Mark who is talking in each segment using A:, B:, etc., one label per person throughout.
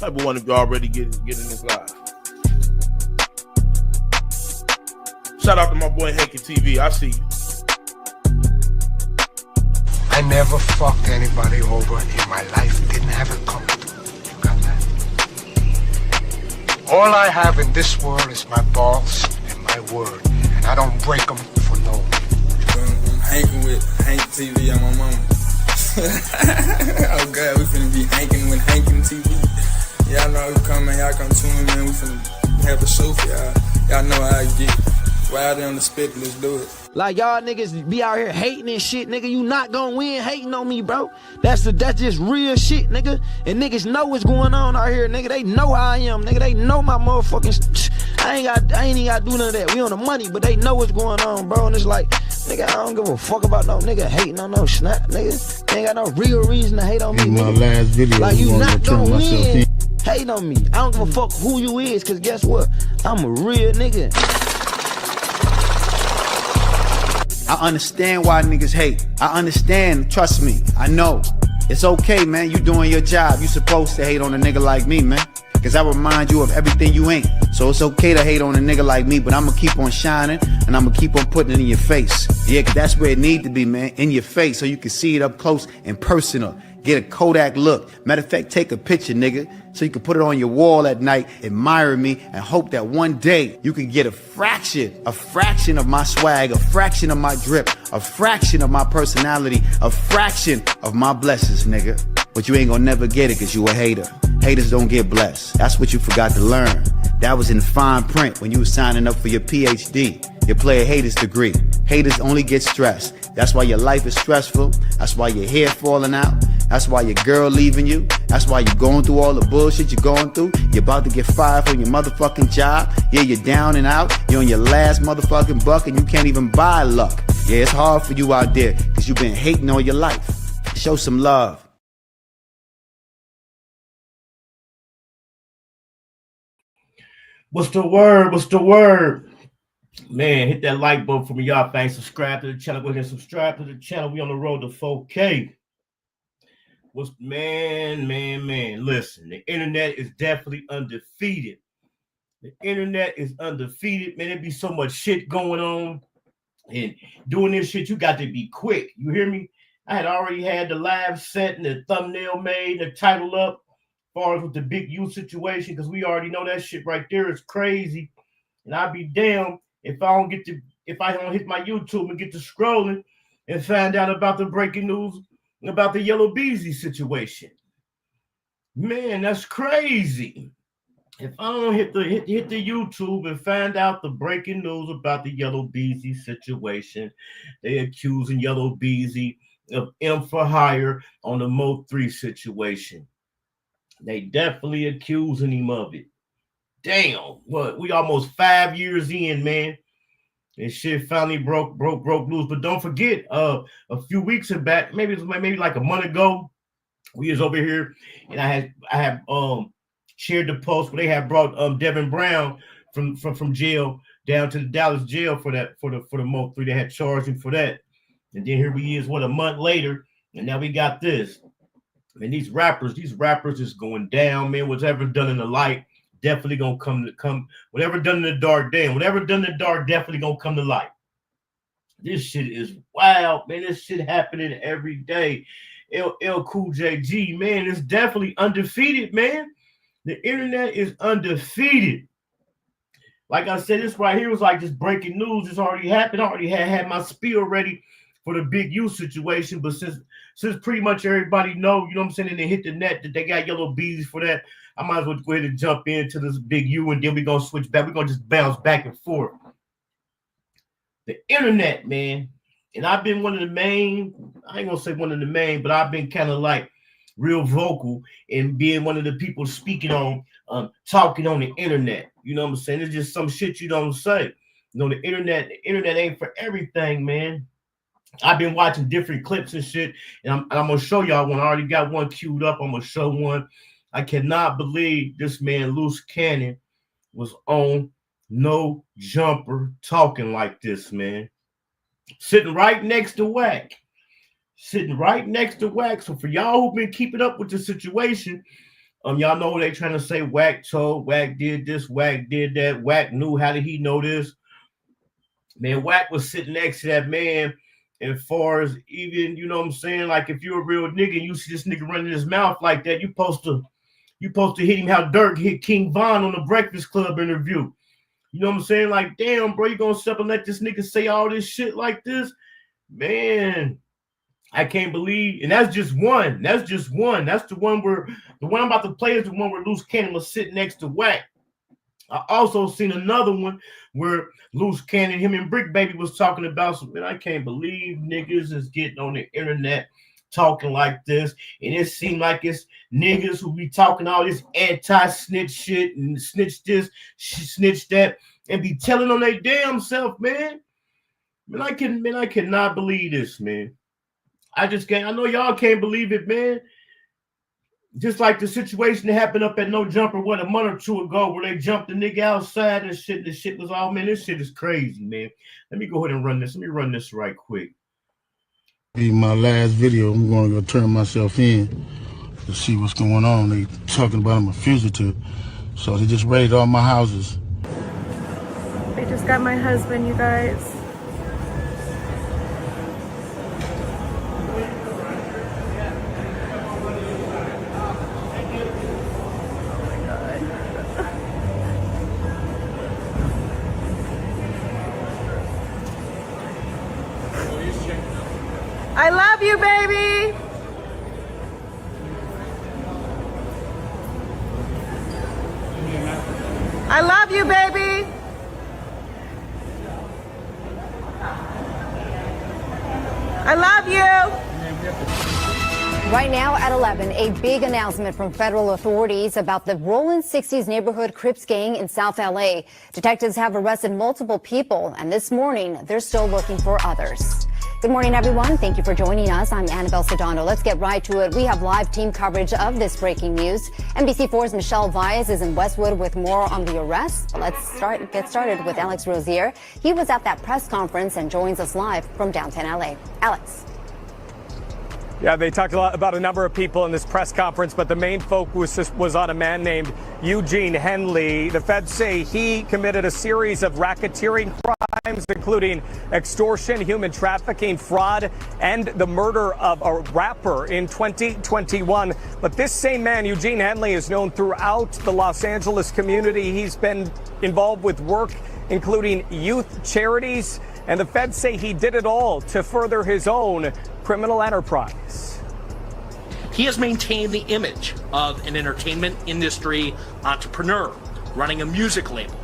A: Type of one if you already get in this live. Shout out to my boy Hankin TV. I see you.
B: I never fucked anybody over in my life. Didn't have it coming. You got that? All I have in this world is my balls and my word. And I don't break them for no one.
C: I'm hanking with Hankin TV on my mama. Oh God, we finna be hanking with Hankin TV. Y'all know who coming, y'all come tune, man. We finna have a show for y'all. Y'all know how I get. Wild on the spit, let's do it.
D: Like y'all niggas be out here hating and shit, nigga. You not gonna win hating on me, bro. That's just real shit, nigga. And niggas know what's going on out here, nigga. They know how I am, nigga. They know my motherfucking. I ain't even gotta do none of that. We on the money, but they know what's going on, bro. And it's like, nigga, I don't give a fuck about no nigga hating on no snap, nigga. They ain't got no real reason to hate on me.
E: In my last video,
D: like you not gonna win
E: in.
D: hate on me. I don't give a fuck who you is, cause guess what? I'm a real nigga.
F: I understand why niggas hate. I understand, trust me, I know. It's okay, man, you doing your job. You supposed to hate on a nigga like me, man. Cause I remind you of everything you ain't. So it's okay to hate on a nigga like me, but I'ma keep on shining and I'ma keep on putting it in your face. Yeah, cause that's where it need to be, man, in your face, so you can see it up close and personal. Get a Kodak look. Matter of fact, take a picture, nigga, so you can put it on your wall at night, admire me, and hope that one day you can get a fraction of my swag, a fraction of my drip, a fraction of my personality, a fraction of my blessings, nigga. But you ain't gonna never get it cause you a hater. Haters don't get blessed. That's what you forgot to learn. That was in fine print when you was signing up for your PhD, your player haters degree. Haters only get stressed. That's why your life is stressful. That's why your hair falling out. That's why your girl leaving you. That's why you're going through all the bullshit you're going through. You're about to get fired from your motherfucking job. Yeah, you're down and out. You're on your last motherfucking buck and you can't even buy luck. Yeah, it's hard for you out there because you've been hating all your life. Show some love.
A: What's the word? What's the word? Man, hit that like button for me, y'all. Thanks. Subscribe to the channel. Go ahead and subscribe to the channel. We on the road to 4K. What's man? Listen, the internet is definitely undefeated. The internet is undefeated, man. There be so much shit going on, and doing this shit, you got to be quick. You hear me? I had already had the live set and the thumbnail made, the title up, as far as with the big U situation, because we already know that shit right there is crazy. And I'd be damned if I don't hit my YouTube and get to scrolling and find out about the breaking news about the Yellow Beezy situation. Man, that's crazy. If I don't hit the YouTube and find out the breaking news about the Yellow Beezy situation, they accusing Yellow Beezy of M for hire on the Mo3 situation. They definitely accusing him of it. Damn, what? We almost 5 years in, man. And shit finally broke loose. But don't forget, a few weeks back, maybe like a month ago, we was over here, and I had shared the post where they had brought Devin Brown from jail down to the Dallas jail for the Mo3. They had charged him for that. And then here we is, a month later, and now we got this. And these rappers is going down, man. Whatever done in the light, definitely gonna come. Whatever done in the dark, whatever done in the dark, definitely gonna come to light. This shit is wild, man. This shit happening every day. L Cool JG, man, it's definitely undefeated, man. The internet is undefeated. Like I said, this right here was like just breaking news. It's already happened. I already had my spiel ready for the big U situation, but since pretty much everybody know, you know what I'm saying, and they hit the net that they got Yellow Beezy for that, I might as well go ahead and jump into this big U, and then we're going to switch back. We're going to just bounce back and forth. The internet, man, and I've been one of the main, I ain't going to say one of the main, but I've been kind of like real vocal in being one of the people speaking on, talking on the internet. You know what I'm saying? It's just some shit you don't say. You know, the internet ain't for everything, man. I've been watching different clips and shit, and I'm going to show y'all one. I already got one queued up. I'm going to show one. I cannot believe this man, Luce Cannon, was on No Jumper talking like this, man. Sitting right next to Whack. So for y'all who've been keeping up with the situation, Y'all know they trying to say Wack told, Wack did this, Wack did that, Wack knew. How did he know this? Man, Wack was sitting next to that man. And far as even, you know what I'm saying, like if you're a real nigga and you see this nigga running his mouth like that, you supposed to hit him how Dirk hit King Von on the Breakfast Club interview. You know what I'm saying? Like, damn, bro, you gonna step and let this nigga say all this shit like this? Man, I can't believe. And that's just one. That's just one. That's the one I'm about to play is the one where Luce Cannon was sitting next to Wack. I also seen another one where Luce Cannon, him and Bricc Baby was talking about something. I can't believe niggas is getting on the internet talking like this. And it seemed like it's niggas who be talking all this anti-snitch shit and snitch this, snitch that, and be telling on their damn self, man. Man, I cannot believe this, man. I just can't. I know y'all can't believe it, man. Just like the situation that happened up at No Jumper, a month or two ago, where they jumped the nigga outside and shit. The shit was all, man, this shit is crazy, man. Let me go ahead and run this. Let me run this right quick.
E: In my last video, I'm going to go turn myself in to see what's going on. They talking about I'm a fugitive. So they just raided all my houses.
G: They just got my husband, you guys. I love you, baby. I love you, baby. I love you.
H: Right now at 11, a big announcement from federal authorities about the Rollin' 60s neighborhood Crips gang in South LA. Detectives have arrested multiple people, and this morning they're still looking for others. Good morning, everyone. Thank you for joining us. I'm Annabelle Sedano. Let's get right to it. We have live team coverage of this breaking news. NBC4's Michelle Vyas is in Westwood with more on the arrest. But let's get started with Alex Rozier. He was at that press conference and joins us live from downtown LA. Alex.
I: Yeah, they talked a lot about a number of people in this press conference, but the main focus was on a man named Eugene Henley. The feds say he committed a series of racketeering crimes, including extortion, human trafficking, fraud, and the murder of a rapper in 2021. But this same man, Eugene Henley, is known throughout the Los Angeles community. He's been involved with work including youth charities, and the feds say he did it all to further his own criminal enterprise.
J: He has maintained the image of an entertainment industry entrepreneur running a music label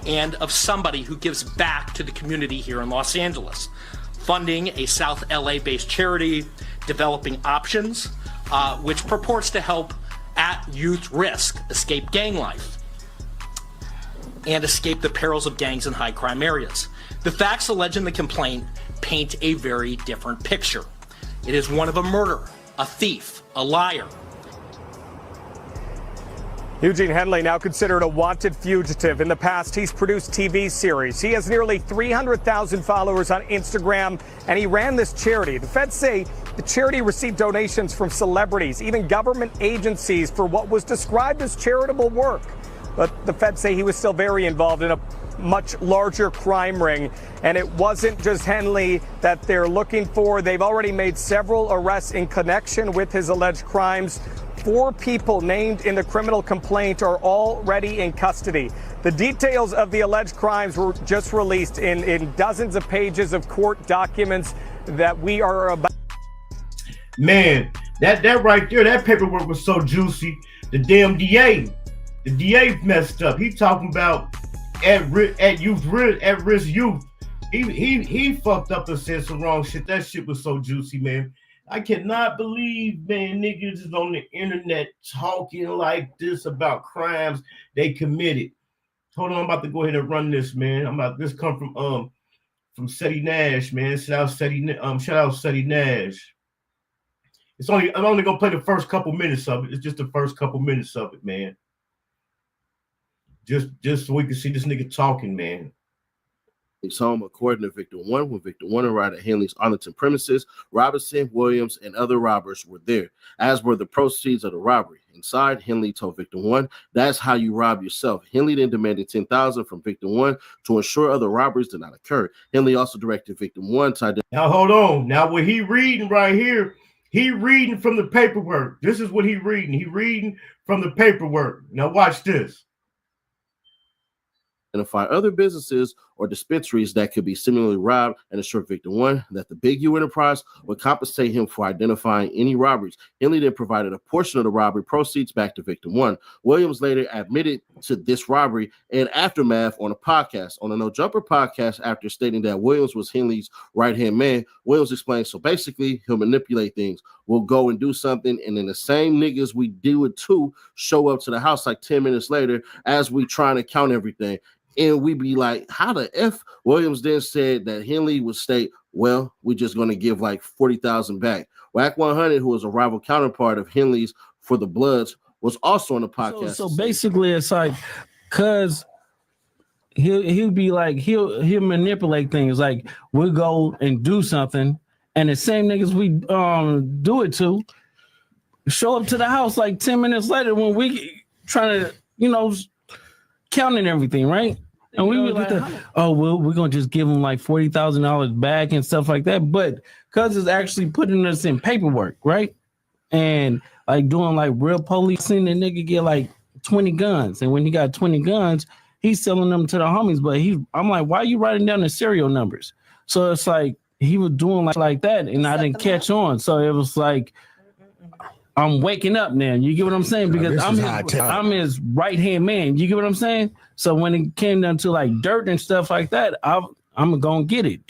J: and of somebody who gives back to the community here in Los Angeles, funding a South LA-based charity, developing options, which purports to help at-youth risk escape gang life and escape the perils of gangs in high-crime areas. The facts alleged in the complaint paint a very different picture. It is one of a murderer, a thief, a liar.
I: Eugene Henley, now considered a wanted fugitive. In the past, he's produced TV series. He has nearly 300,000 followers on Instagram, and he ran this charity. The feds say the charity received donations from celebrities, even government agencies, for what was described as charitable work. But the feds say he was still very involved in a much larger crime ring. And it wasn't just Henley that they're looking for. They've already made several arrests in connection with his alleged crimes. 4 people named in the criminal complaint are already in custody. The details of the alleged crimes were just released in dozens of pages of court documents that we are about.
A: Man, that right there, that paperwork was so juicy. The damn DA messed up. He talking about at risk youth. He fucked up and said some wrong shit. That shit was so juicy, man. I cannot believe, man, niggas is on the internet talking like this about crimes they committed. Hold on, I'm about to go ahead and run this, man. This come from Seti Nash, man. Shout out Seti Nash. I'm only gonna play the first couple minutes of it. It's just the first couple minutes of it, man. Just so we can see this nigga talking, man.
K: His home, according to Victim 1, when Victim 1 arrived at Henley's Arlington premises, Robinson, Williams, and other robbers were there, as were the proceeds of the robbery. Inside, Henley told Victim 1, "That's how you rob yourself." Henley then demanded $10,000 from Victim 1 to ensure other robberies did not occur. Henley also directed Victim 1 to identify.
A: Now, hold on. Now, what he reading right here, he reading from the paperwork. This is what he reading. He reading from the paperwork. Now, watch this.
K: Identify other businesses or dispensaries that could be similarly robbed and assure Victim 1 that the Big U enterprise would compensate him for identifying any robberies. Henley then provided a portion of the robbery proceeds back to Victim 1. Williams later admitted to this robbery and aftermath on a podcast. On the No Jumper podcast, after stating that Williams was Henley's right-hand man, Williams explained, "So basically, he'll manipulate things. We'll go and do something, and then the same niggas we do it to show up to the house like 10 minutes later as we trying to count everything. And we be like, how the F?" Williams then said that Henley would state, "Well, we're just going to give like 40,000 back." Whack 100, who was a rival counterpart of Henley's for the Bloods, was also on the podcast.
L: So basically, it's like, cause he'll be like, he'll manipulate things. Like, we'll go and do something, and the same niggas we do it to show up to the house like 10 minutes later when we trying to, counting everything, right? And we were like, "Oh, well, we're gonna just give them like $40,000 back and stuff like that." But cuz it's actually putting us in paperwork, right? And like doing like real policing, the nigga get like 20 guns, and when he got 20 guns, he's selling them to the homies. But I'm like, why are you writing down the serial numbers? So it's like he was doing like that, and I didn't catch on. So it was like, I'm waking up now. You get what I'm saying? Because I'm his right-hand man. You get what I'm saying? So when it came down to like dirt and stuff like that, I'm going to get it.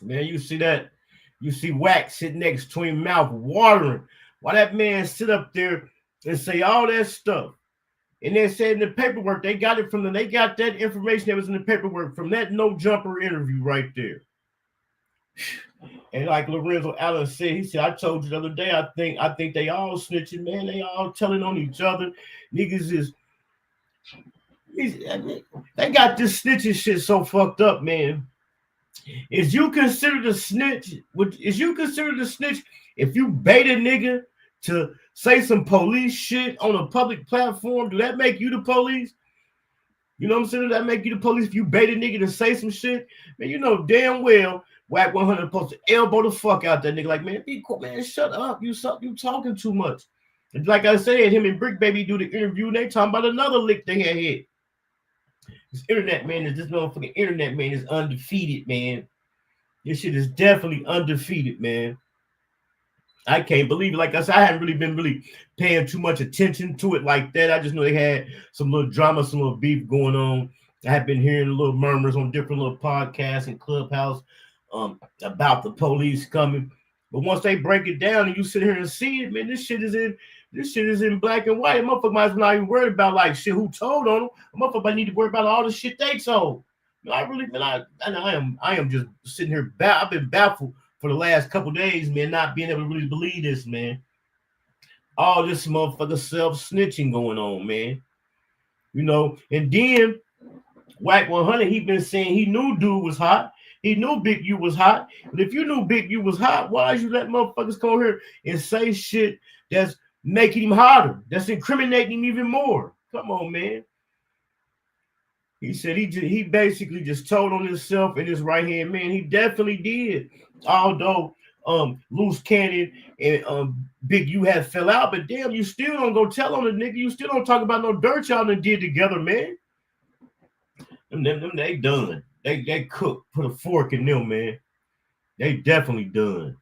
A: Man, you see that? You see Wax sitting next to him, mouth watering. Why that man sit up there and say all that stuff? And they said in the paperwork, they got that information that was in the paperwork from that No Jumper interview right there. And like Lorenzo Allen said, he said, "I told you the other day, I think they all snitching, man. They all telling on each other. Niggas they got this snitching shit so fucked up, man. Is you considered a snitch? Is you considered a snitch if you bait a nigga to say some police shit on a public platform? Do that make you the police? You know what I'm saying? Does that make you the police if you bait a nigga to say some shit? Man, you know damn well Whack 100 supposed to elbow the fuck out that nigga. Like, man, be cool, man. Shut up. You talking too much. And like I said, him and Bricc Baby do the interview, and they talking about another lick they had hit. This motherfucking internet man is undefeated, man. This shit is definitely undefeated, man. I can't believe it. Like I said, I haven't really been paying too much attention to it like that. I just know they had some little drama, some little beef going on. I have been hearing little murmurs on different little podcasts and Clubhouse about the police coming. But once they break it down and you sit here and see it, man, this shit is in black and white. Motherfucker might as well not even worried about like shit who told on them. Motherfucker might need to worry about all the shit they told. I am just sitting here. I've been baffled for the last couple days, man, not being able to really believe this, man. All this motherfucker self-snitching going on, man. And then Whack 100, he been saying he knew dude was hot. He knew Big U was hot. But if you knew Big U was hot, why you let motherfuckers come here and say shit that's making him hotter, that's incriminating him even more? Come on, man. He said he basically just told on himself and his right-hand man. He definitely did. Although Luce Cannon and Big U had fell out, but damn, you still don't go tell on the nigga. You still don't talk about no dirt y'all done did together, man. Them they done. They cooked, put a fork in them, man. They definitely done.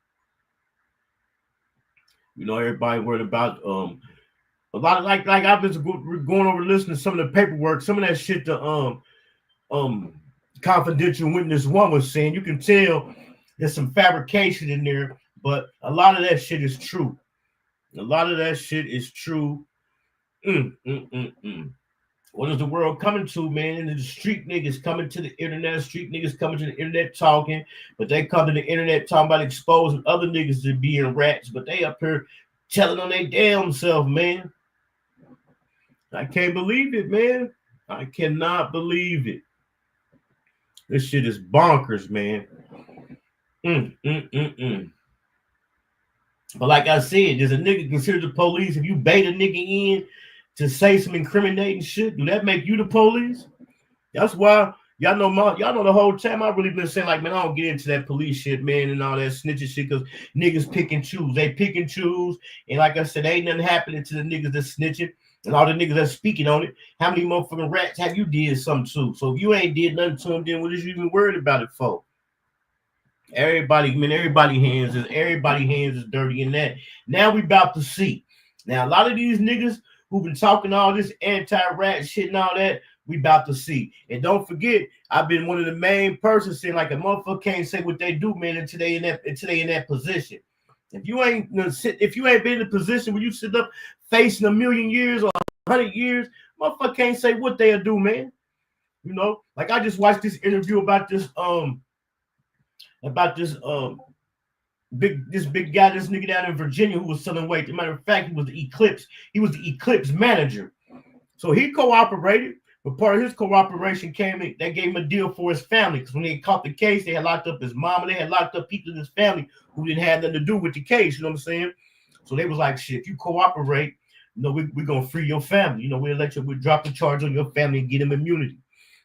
A: Everybody worried about a lot of like I've been going over listening to some of the paperwork, some of that shit the confidential witness one was saying. You can tell there's some fabrication in there, but a lot of that shit is true. A lot of that shit is true. What is the world coming to, man? And the street niggas coming to the internet, street niggas coming to the internet talking, but they come to the internet talking about exposing other niggas to being rats, but they up here telling on their damn self, man. I can't believe it, man. I cannot believe it. This shit is bonkers, man. But like I said, does a nigga consider the police if you bait a nigga in to say some incriminating shit? Do that make you the police? That's why y'all know the whole time I've really been saying, like, man, I don't get into that police shit, man, and all that snitching shit, because niggas pick and choose. They pick and choose. And like I said, ain't nothing happening to the niggas that's snitching and all the niggas that's speaking on it. How many motherfucking rats have you did something to? So if you ain't did nothing to them, then what is you even worried about it for? Everybody hands is dirty in that. Now we about to see. Now a lot of these niggas who've been talking all this anti-rat shit and all that, we about to see. And don't forget, I've been one of the main persons saying, like, a motherfucker can't say what they do, man, until they in that position. If you ain't been in a position where you sit up facing 1,000,000 years or 100 years, motherfucker can't say what they'll do, man. You know, like I just watched this interview about this big guy, this nigga down in Virginia who was selling weight. As a matter of fact, he was the Eclipse manager. So he cooperated, but part of his cooperation came in, they gave him a deal for his family, because when they caught the case, they had locked up his mama, they had locked up people in his family who didn't have nothing to do with the case, you know what I'm saying? So they was like, shit, if you cooperate, you know, we're gonna free your family, you know, we'll drop the charge on your family and get him immunity.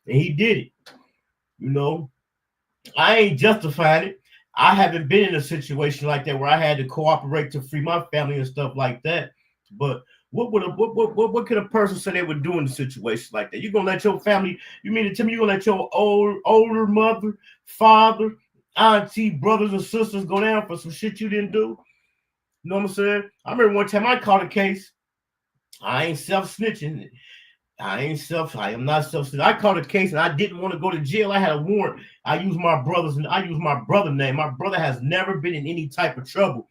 A: And he did it. You know, I ain't justifying it. I haven't been in a situation like that where I had to cooperate to free my family and stuff like that. But what could a person say they would do in a situation like that? You're gonna let your family, you mean to tell me you're gonna let your older mother, father, auntie, brothers and sisters go down for some shit you didn't do? You know what I'm saying? I remember one time I caught a case. I ain't self-snitching. I am not self-snitching. I caught a case and I didn't want to go to jail. I had a warrant. I used my brother's name. My brother has never been in any type of trouble.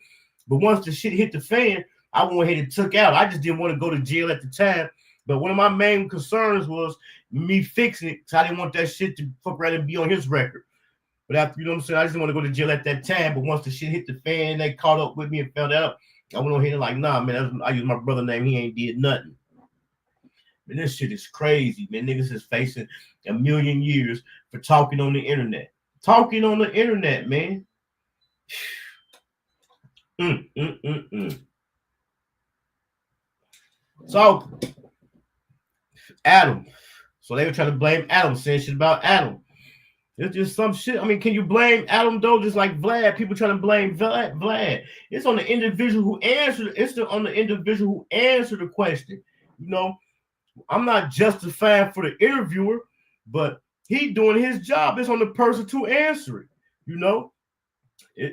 A: But once the shit hit the fan, I went ahead and took out. I just didn't want to go to jail at the time. But one of my main concerns was me fixing it, so I didn't want that shit to fuck around and be on his record. But after, you know what I'm saying, I just didn't want to go to jail at that time. But once the shit hit the fan, they caught up with me and found out. I went on here and like, nah, man, I used my brother's name. He ain't did nothing. Man, this shit is crazy, man. Niggas is facing 1,000,000 years for talking on the internet. Talking on the internet, man. So, Adam. So they were trying to blame Adam, saying shit about Adam. It's just some shit. I mean, can you blame Adam though? Just like Vlad, people trying to blame Vlad. It's on the individual who answered. It's on the individual who answered the question. You know, I'm not justifying for the interviewer, but he doing his job. It's on the person to answer it. You know,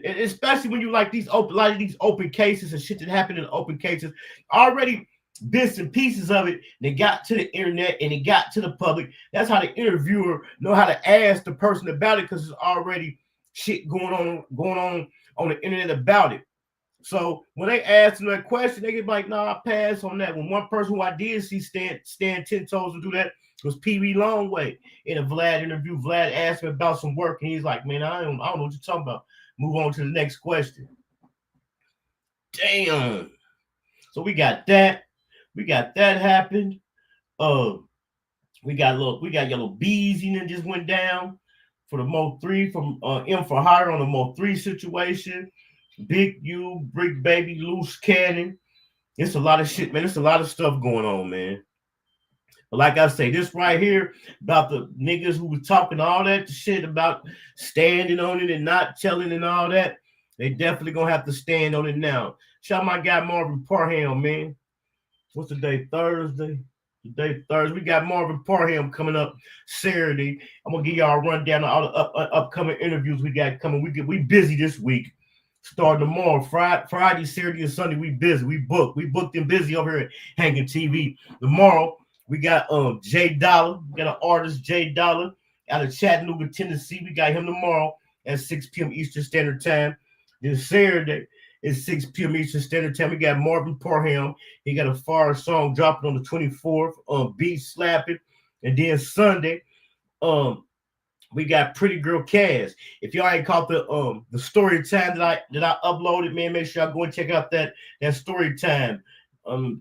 A: especially when you like a lot of these open cases and shit that happened in open cases. Already bits and pieces of it, they got to the internet and it got to the public. That's how the interviewer know how to ask the person about it, because there's already shit going on the internet about it. So when they ask them that question, they get like, nah, I pass on that. When one person who I did see stand 10 toes and do that was Pee-wee Longway. In a Vlad interview, Vlad asked him about some work, and he's like, man, I don't know what you're talking about. Move on to the next question. Damn. So we got that. We got that happened. We got Yellow Beezy that just went down for the Mo3 from M for Hire on the Mo3 situation. Big U, Bricc Baby, Luce Cannon. It's a lot of shit, man. It's a lot of stuff going on, man. But like I say, this right here about the niggas who was talking all that shit about standing on it and not telling and all that, they definitely gonna have to stand on it now. Shout out my guy Marvin Parham, man. What's the day? Thursday. Today, Thursday. We got Marvin Parham coming up Saturday. I'm gonna give y'all a rundown of all the upcoming interviews we got coming. We busy this week. Starting tomorrow, Friday, Saturday, and Sunday. We busy. We booked and busy over here at Hankin TV. Tomorrow we got J Dollar. We got an artist, J Dollar, out of Chattanooga, Tennessee. We got him tomorrow at 6 p.m. Eastern Standard Time. Then Saturday, it's 6 p.m. Eastern Standard Time. We got Marvin Parham. He got a fire song dropping on the 24th. Beat slapping. And then Sunday, we got Pretty Girl Cass. If y'all ain't caught the story time that I uploaded, man, make sure y'all go and check out that story time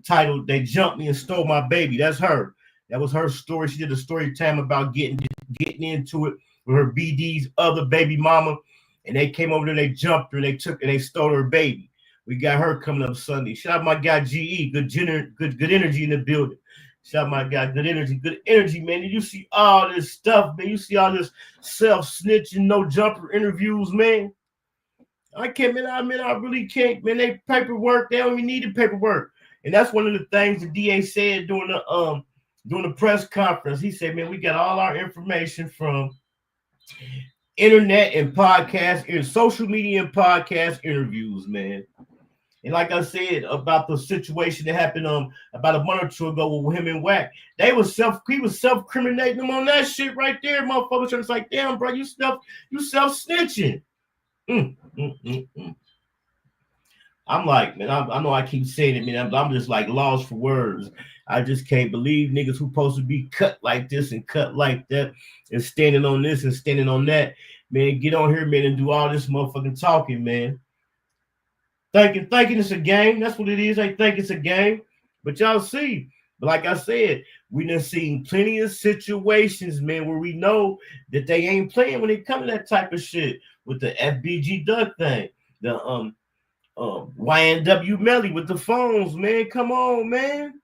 A: titled "They Jumped Me and Stole My Baby." That's her. That was her story. She did a story time about getting into it with her BD's other baby mama, and they came over there, they jumped her, and they stole her baby. We got her coming up Sunday. Shout out my guy GE, good energy in the building. Shout out my guy, good energy, man. And you see all this stuff, man. You see all this self-snitching, no jumper interviews, man. I can't, man. I really can't, man. They paperwork, they don't even need the paperwork. And that's one of the things the DA said during the press conference. He said, man, we got all our information from internet and podcast, and social media and podcast interviews, man. And like I said about the situation that happened about a month or two ago with him and Wack, he was self-criminating them on that shit right there, motherfuckers. It's like, damn, bro, you self-snitching. I'm like, man, I know I keep saying it, man. I'm just like lost for words. I just can't believe niggas who supposed to be cut like this and cut like that and standing on this and standing on that, man, get on here, man, and do all this motherfucking talking, man. Thinking it's a game. That's what it is. They think it's a game. But y'all see, but like I said, we done seen plenty of situations, man, where we know that they ain't playing when it come to that type of shit. With the FBG Duck thing, the YNW Melly with the phones, man. Come on, man.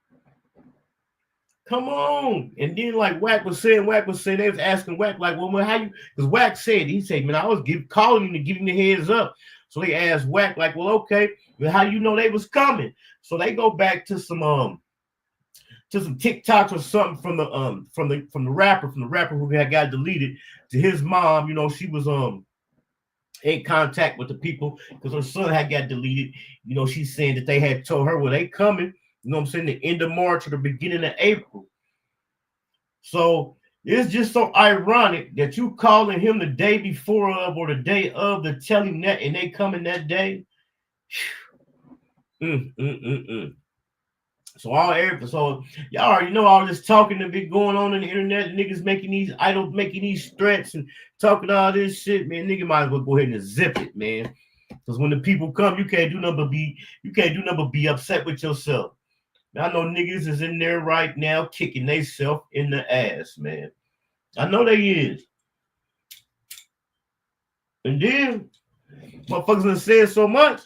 A: Come on. And then like Wack was saying, they was asking Wack, like, well, how you, because Wack said, he said, man, I was calling him to give him the heads up. So they asked Wack, like, well, okay, well, how you know they was coming? So they go back to some TikToks or something from the rapper who had got deleted to his mom. You know, she was in contact with the people because her son had got deleted. You know, she's saying that they had told her, well, they coming, you know what I'm saying, the end of March or the beginning of April. So it's just so ironic that you calling him the day before of or the day of to tell him that, and they coming that day. So y'all already know all this talking that be going on in the internet. Niggas making these threats and talking all this shit, man. Nigga might as well go ahead and zip it, man. Because when the people come, you can't do nothing but be upset with yourself. I know niggas is in there right now kicking theyself in the ass, man. I know they is. And then motherfuckers done said so much,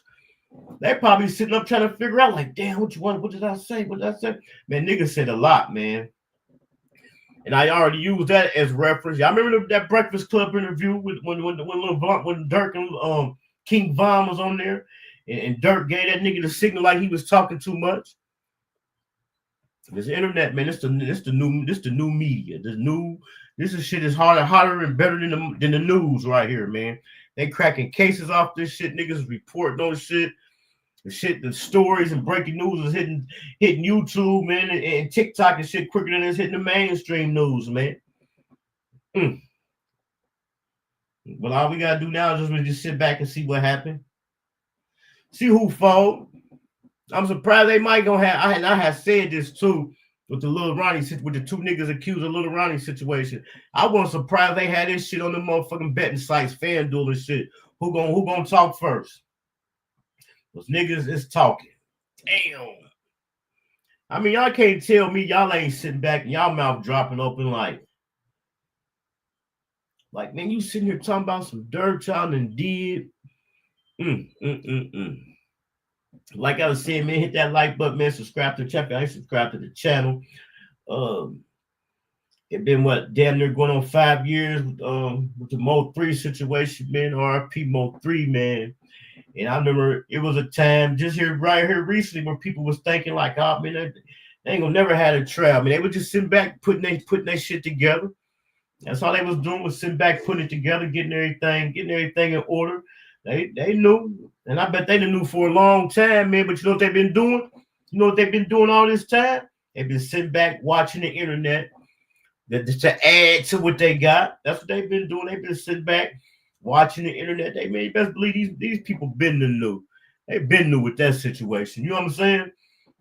A: they probably sitting up trying to figure out, like, damn, what you want? What did I say? What did I say? Man, niggas said a lot, man. And I already used that as reference. Y'all remember that Breakfast Club interview when Dirk and King Von was on there, and Dirk gave that nigga the signal like he was talking too much. This internet, man. This the new media. This is shit is hotter and better than the news right here, man. They cracking cases off this shit. Niggas reporting on shit. The stories and breaking news is hitting YouTube, man, and TikTok and shit quicker than it's hitting the mainstream news, man. But all we gotta do now is just sit back and see what happened. See who fold. I'm surprised they might gonna have. I have said this too with the Lil Ronnie with the two niggas accused of Lil Ronnie situation. I wasn't surprised they had this shit on the motherfucking betting sites, FanDuel and shit. Who gonna talk first? Those niggas is talking. Damn. I mean, y'all can't tell me y'all ain't sitting back and y'all mouth dropping open like, man, you sitting here talking about some dirt y'all and did. Like I was saying, man, hit that like button, man. Subscribe to the channel. I subscribe to the channel. It been damn near going on 5 years with the Mo3 situation, man. RIP Mo3, man. And I remember it was a time right here recently where people was thinking like, oh man, they ain't gonna never had a trial. I mean, they were just sitting back putting their shit together. That's all they was doing, was sitting back putting it together, getting everything in order. They knew, and I bet they knew for a long time, man. But you know what they've been doing? You know what they've been doing all this time? They've been sitting back watching the internet to add to what they got. That's what they've been doing. They've been sitting back watching the internet. They made best believe these people been new. They've been new with that situation. You know what I'm saying?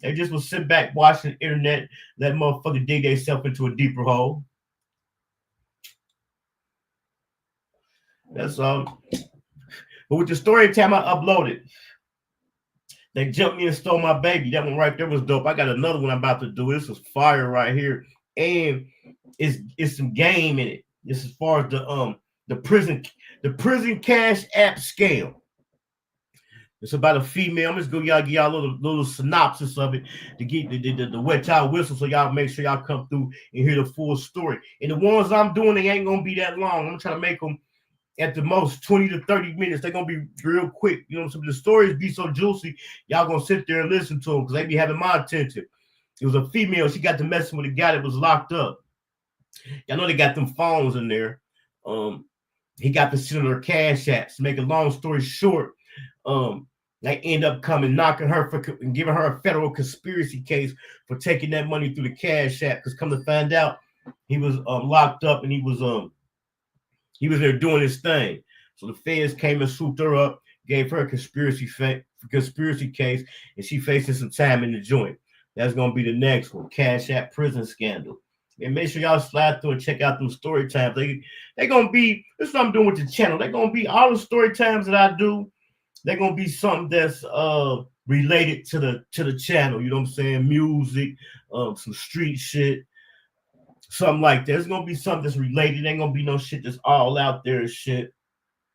A: They just was sitting back watching the internet, let motherfucker dig themselves into a deeper hole. That's all. But with the story time I uploaded, they jumped me and stole my baby. That one right there was dope. I got another one I'm about to do. This is fire right here. And it's some game in it. This as far as the prison cash app scam. It's about a female. I'm just gonna give y'all a little synopsis of it to get the wet y'all whistle, so y'all make sure y'all come through and hear the full story. And the ones I'm doing, they ain't gonna be that long. I'm trying to make them at the most 20 to 30 minutes. They're gonna be real quick. You know, some of the stories be so juicy, y'all gonna sit there and listen to them because they be having my attention. It was a female. She got to messing with a guy that was locked up. Y'all know they got them phones in there. He got to sit on her cash apps. To make a long story short, they end up coming knocking her and giving her a federal conspiracy case for taking that money through the cash app. Because come to find out, he was locked up and he was there doing his thing. So the feds came and swooped her up, gave her a conspiracy case, and she facing some time in the joint. That's gonna be the next one, cash app prison scandal. And make sure y'all slide through and check out them story times. They gonna be, this is what I'm doing with the channel. They're gonna be all the story times that I do. They're gonna be something that's related to the channel. You know what I'm saying? Music, some street shit, something like that. There's gonna be something that's related. Ain't gonna be no shit that's all out there and shit.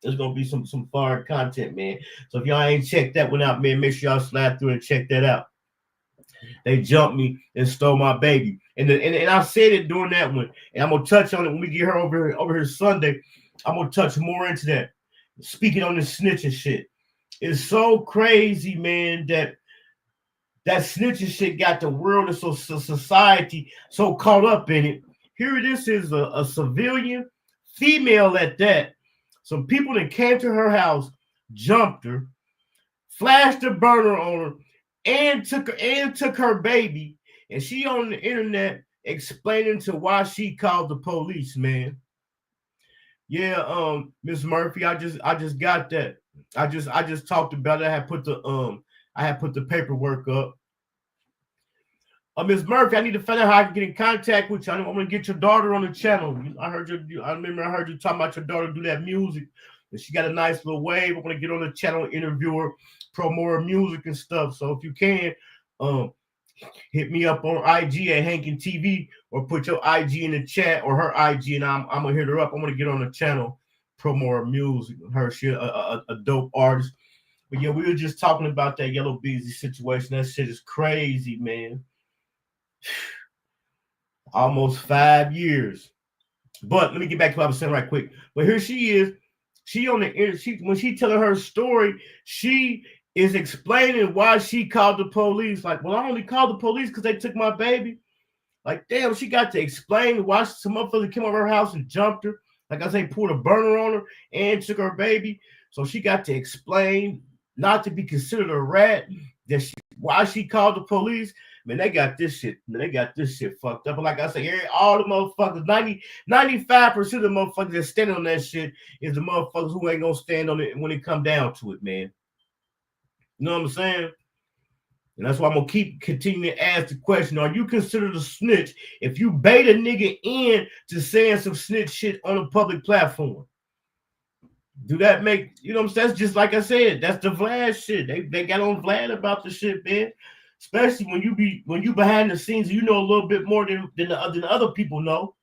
A: There's gonna be some foreign content, man. So if y'all ain't checked that one out, man, make sure y'all slide through and check that out. They jumped me and stole my baby. And I said it during that one. And I'm gonna touch on it when we get her over here Sunday. I'm gonna touch more into that. Speaking on this snitching shit. It's so crazy, man, that snitching shit got the world and society so caught up in it. Here this is a civilian, female at that. Some people that came to her house, jumped her, flashed a burner on her, and took her baby. And she on the internet explaining to why she called the police, man. Yeah, Miss Murphy, I just got that. I just talked about it. I had put the paperwork up. Miss Murphy, I need to find out how I can get in contact with you. I'm gonna get your daughter on the channel. I remember I heard you talking about your daughter do that music, and she got a nice little wave. I'm gonna get on the channel, interview her, promote her music and stuff. So if you can, hit me up on IG at Hankin TV, or put your IG in the chat or her IG, and I'm gonna hit her up. I'm gonna get on the channel, promote her music. Her shit, a dope artist. But yeah, we were just talking about that Yellow Beezy situation. That shit is crazy, man. Almost 5 years. But let me get back to what I was saying right quick. But here she is. She on the internet. When she telling her story, she is explaining why she called the police. Like, well, I only called the police because they took my baby. Like, damn, she got to explain why some motherfucker came over her house and jumped her. Like I say, poured a burner on her and took her baby. So she got to explain not to be considered a rat. Why she called the police. Man, they got this shit. Man, they got this shit fucked up. But like I say, all the motherfuckers, 95% of the motherfuckers that stand on that shit is the motherfuckers who ain't gonna stand on it when it come down to it, man. You know what I'm saying? And that's why I'm gonna keep continuing to ask the question: are you considered a snitch if you bait a nigga in to saying some snitch shit on a public platform? Do that make, you know what I'm saying? That's just like I said, that's the Vlad shit. They got on Vlad about the shit, man. Especially when you behind the scenes, you know a little bit more than the other people know.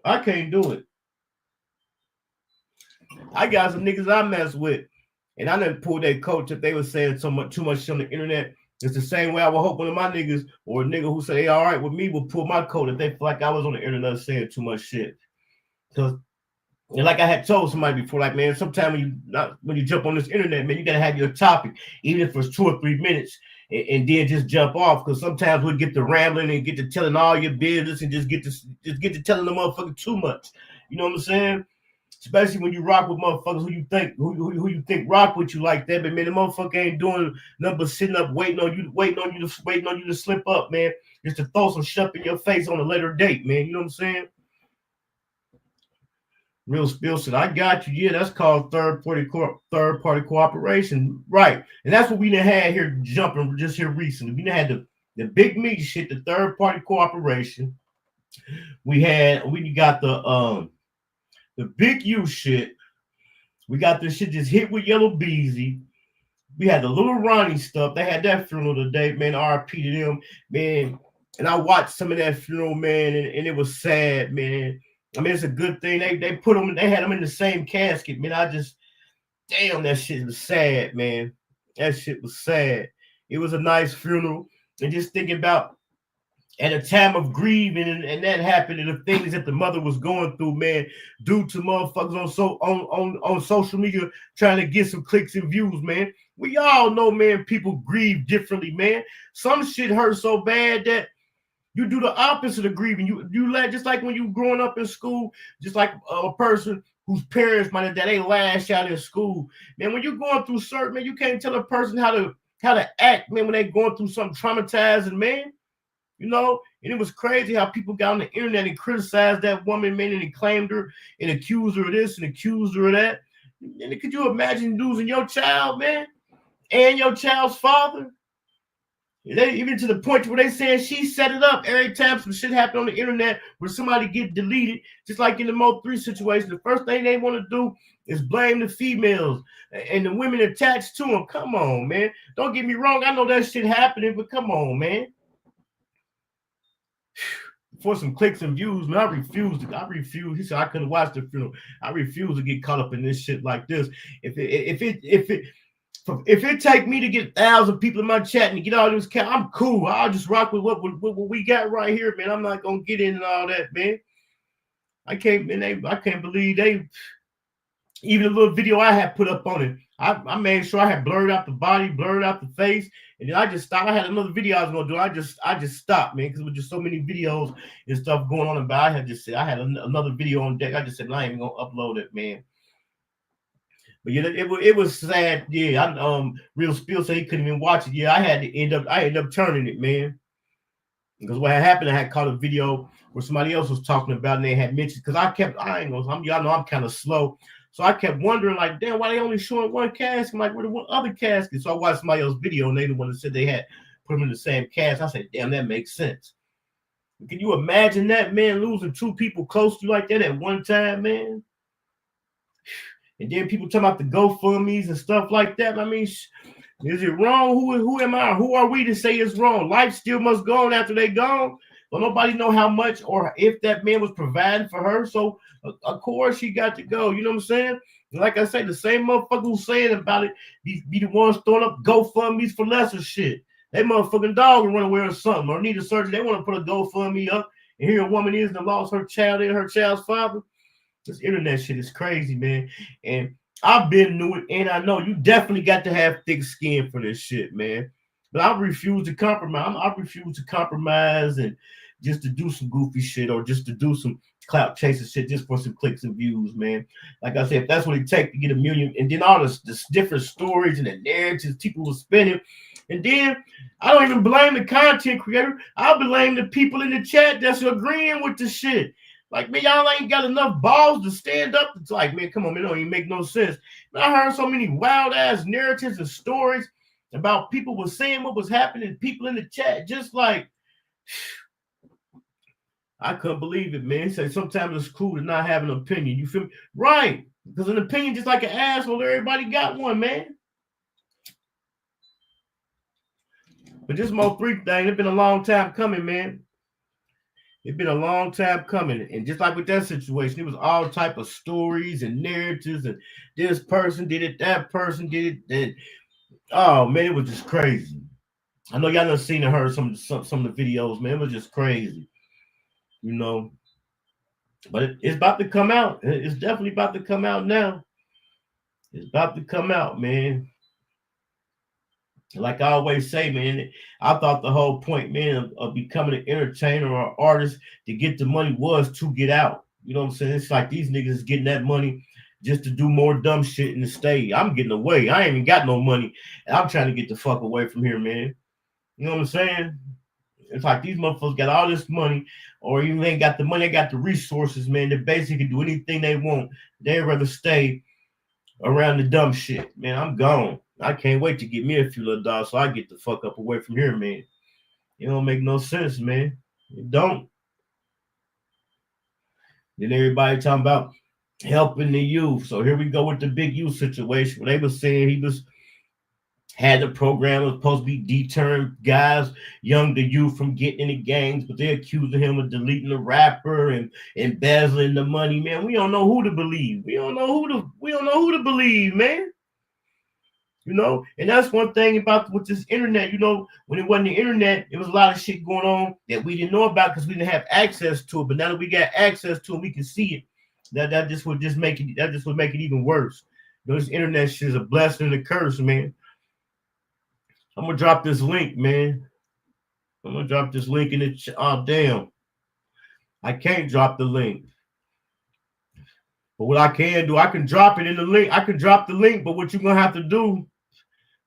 A: I can't do it. I got some niggas I mess with, and I done pulled that coach if they were saying too much shit on the internet. It's the same way I would hope one of my niggas or a nigga who say they all right with me will pull my coat if they feel like I was on the internet saying too much shit. Because, and like I had told somebody before, like, man, sometimes when you jump on this internet, man, you gotta have your topic, even if it's 2 or 3 minutes. And then just jump off, because sometimes we get to rambling and get to telling all your business and just get to telling the motherfucker too much. You know what I'm saying? Especially when you rock with motherfuckers who you think rock with you like that, but man, the motherfucker ain't doing nothing but sitting up waiting on you to slip up, man, just to throw some shit in your face on a later date, man. You know what I'm saying? Real Spill said, I got you. Yeah, that's called third party cooperation. Right. And that's what we done had here jumping just here recently. We done had the big meat shit, the third party cooperation. We got the big U shit. We got this shit just hit with Yellow Beezy. We had the little Ronnie stuff. They had that funeral today, man. RIP to them, man. And I watched some of that funeral, man, and it was sad, man. I mean, it's a good thing they put them. They had them in the same casket, man. Damn, that shit was sad, man. That shit was sad. It was a nice funeral, and just thinking about at a time of grieving and that happened, and the things that the mother was going through, man, due to motherfuckers on social media trying to get some clicks and views, man. We all know, man, people grieve differently, man. Some shit hurts so bad that you do the opposite of grieving. You let, just like when you growing up in school, just like a person whose parents might have that they lash out in school, man. When you're going through certain, man, you can't tell a person how to act, man, when they going through something traumatizing, man. You know, and it was crazy how people got on the internet and criticized that woman, man, and they claimed her and accused her of this and accused her of that. And could you imagine losing your child, man, and your child's father? They even to the point where they saying she set it up every time some shit happened on the internet where somebody get deleted, just like in the Mo3 situation. The first thing they want to do is blame the females and the women attached to them. Come on, man. Don't get me wrong. I know that shit happening, but come on, man. For some clicks and views, man, I refuse. He said I couldn't watch the funeral. I refuse to get caught up in this shit like this. If it take me to get 1,000 people in my chat and get all this cat, I'm cool. I'll just rock with what we got right here, man. I'm not gonna get into all that, man. I can't believe they even a little video I had put up on it. I made sure I had blurred out the body, blurred out the face, and then I just stopped. I had another video I was gonna do. I just stopped, man, because there was just so many videos and stuff going on about. I had another video on deck. I just said I ain't even gonna upload it, man. But yeah, it was sad. Yeah, Real Spill said he couldn't even watch it. Yeah, I ended up turning it, man. Because what had happened, I had caught a video where somebody else was talking about, and they had mentioned, because y'all know I'm kind of slow. So I kept wondering, like, damn, why they only showing one casket? Like, where the one other casket? So I watched somebody else's video, and they the one that said they had put them in the same cast. I said, damn, that makes sense. Can you imagine that, man, losing two people close to you like that at one time, man? And then people talking about the GoFundMes and stuff like that. I mean, is it wrong? Who am I? Who are we to say it's wrong? Life still must go on after they gone. But nobody know how much or if that man was providing for her. So of course she got to go. You know what I'm saying? And like I say, the same motherfucker who's saying about it be the ones throwing up GoFundMes for lesser shit. They motherfucking dog will run away or something or need a surgery. They want to put a GoFundMe up, and here a woman is that lost her child and her child's father. This internet shit is crazy, man. And I've been through it, and I know you definitely got to have thick skin for this shit, man. But I refuse to compromise. I refuse to compromise and just to do some goofy shit or just to do some clout chasing shit just for some clicks and views, man. Like I said, if that's what it takes to get a million, and then all this different stories and the narratives people were spinning, and then I don't even blame the content creator. I blame the people in the chat that's agreeing with the shit. Like, man, y'all ain't got enough balls to stand up. It's like, man, come on, man, it don't even make no sense. Man, I heard so many wild-ass narratives and stories about people was saying what was happening, people in the chat, just like, I couldn't believe it, man. He said sometimes it's cool to not have an opinion. You feel me? Right. Because an opinion just like an asshole, everybody got one, man. But this Mo3 thing, it's been a long time coming, man. It's been a long time coming. And just like with that situation, it was all type of stories and narratives, and this person did it, that person did it. And oh man, it was just crazy. I know y'all done seen and heard some of the videos, man. It was just crazy. You know. But it's about to come out. It's definitely about to come out now. It's about to come out, man. Like I always say, man, I thought the whole point, man, of becoming an entertainer or artist to get the money was to get out. You know what I'm saying? It's like these niggas is getting that money just to do more dumb shit in the state. I'm getting away. I ain't even got no money. And I'm trying to get the fuck away from here, man. You know what I'm saying? It's like these motherfuckers got all this money, or even ain't got the money, they got the resources, man. They basically do anything they want. They'd rather stay around the dumb shit. Man, I'm gone. I can't wait to get me a few little dogs so I get the fuck up away from here, man. It don't make no sense, man. It don't. Then everybody talking about helping the youth. So here we go with the big youth situation where they was saying he was had the program was supposed to be deterring guys, young the youth from getting into gangs, but they're accusing him of deleting the rapper and embezzling the money. Man, we don't know who to believe. We don't know who to believe, man. You know, and that's one thing about with this internet. You know, when it wasn't the internet, it was a lot of shit going on that we didn't know about because we didn't have access to it. But now that we got access to it, we can see it. That just would make it even worse. You know, this internet shit is a blessing and a curse, man. I'm gonna drop this link, man. I'm gonna drop this link in the chat. Oh damn, I can't drop the link. But what I can do, I can drop it in the link. I can drop the link, but what you're gonna have to do,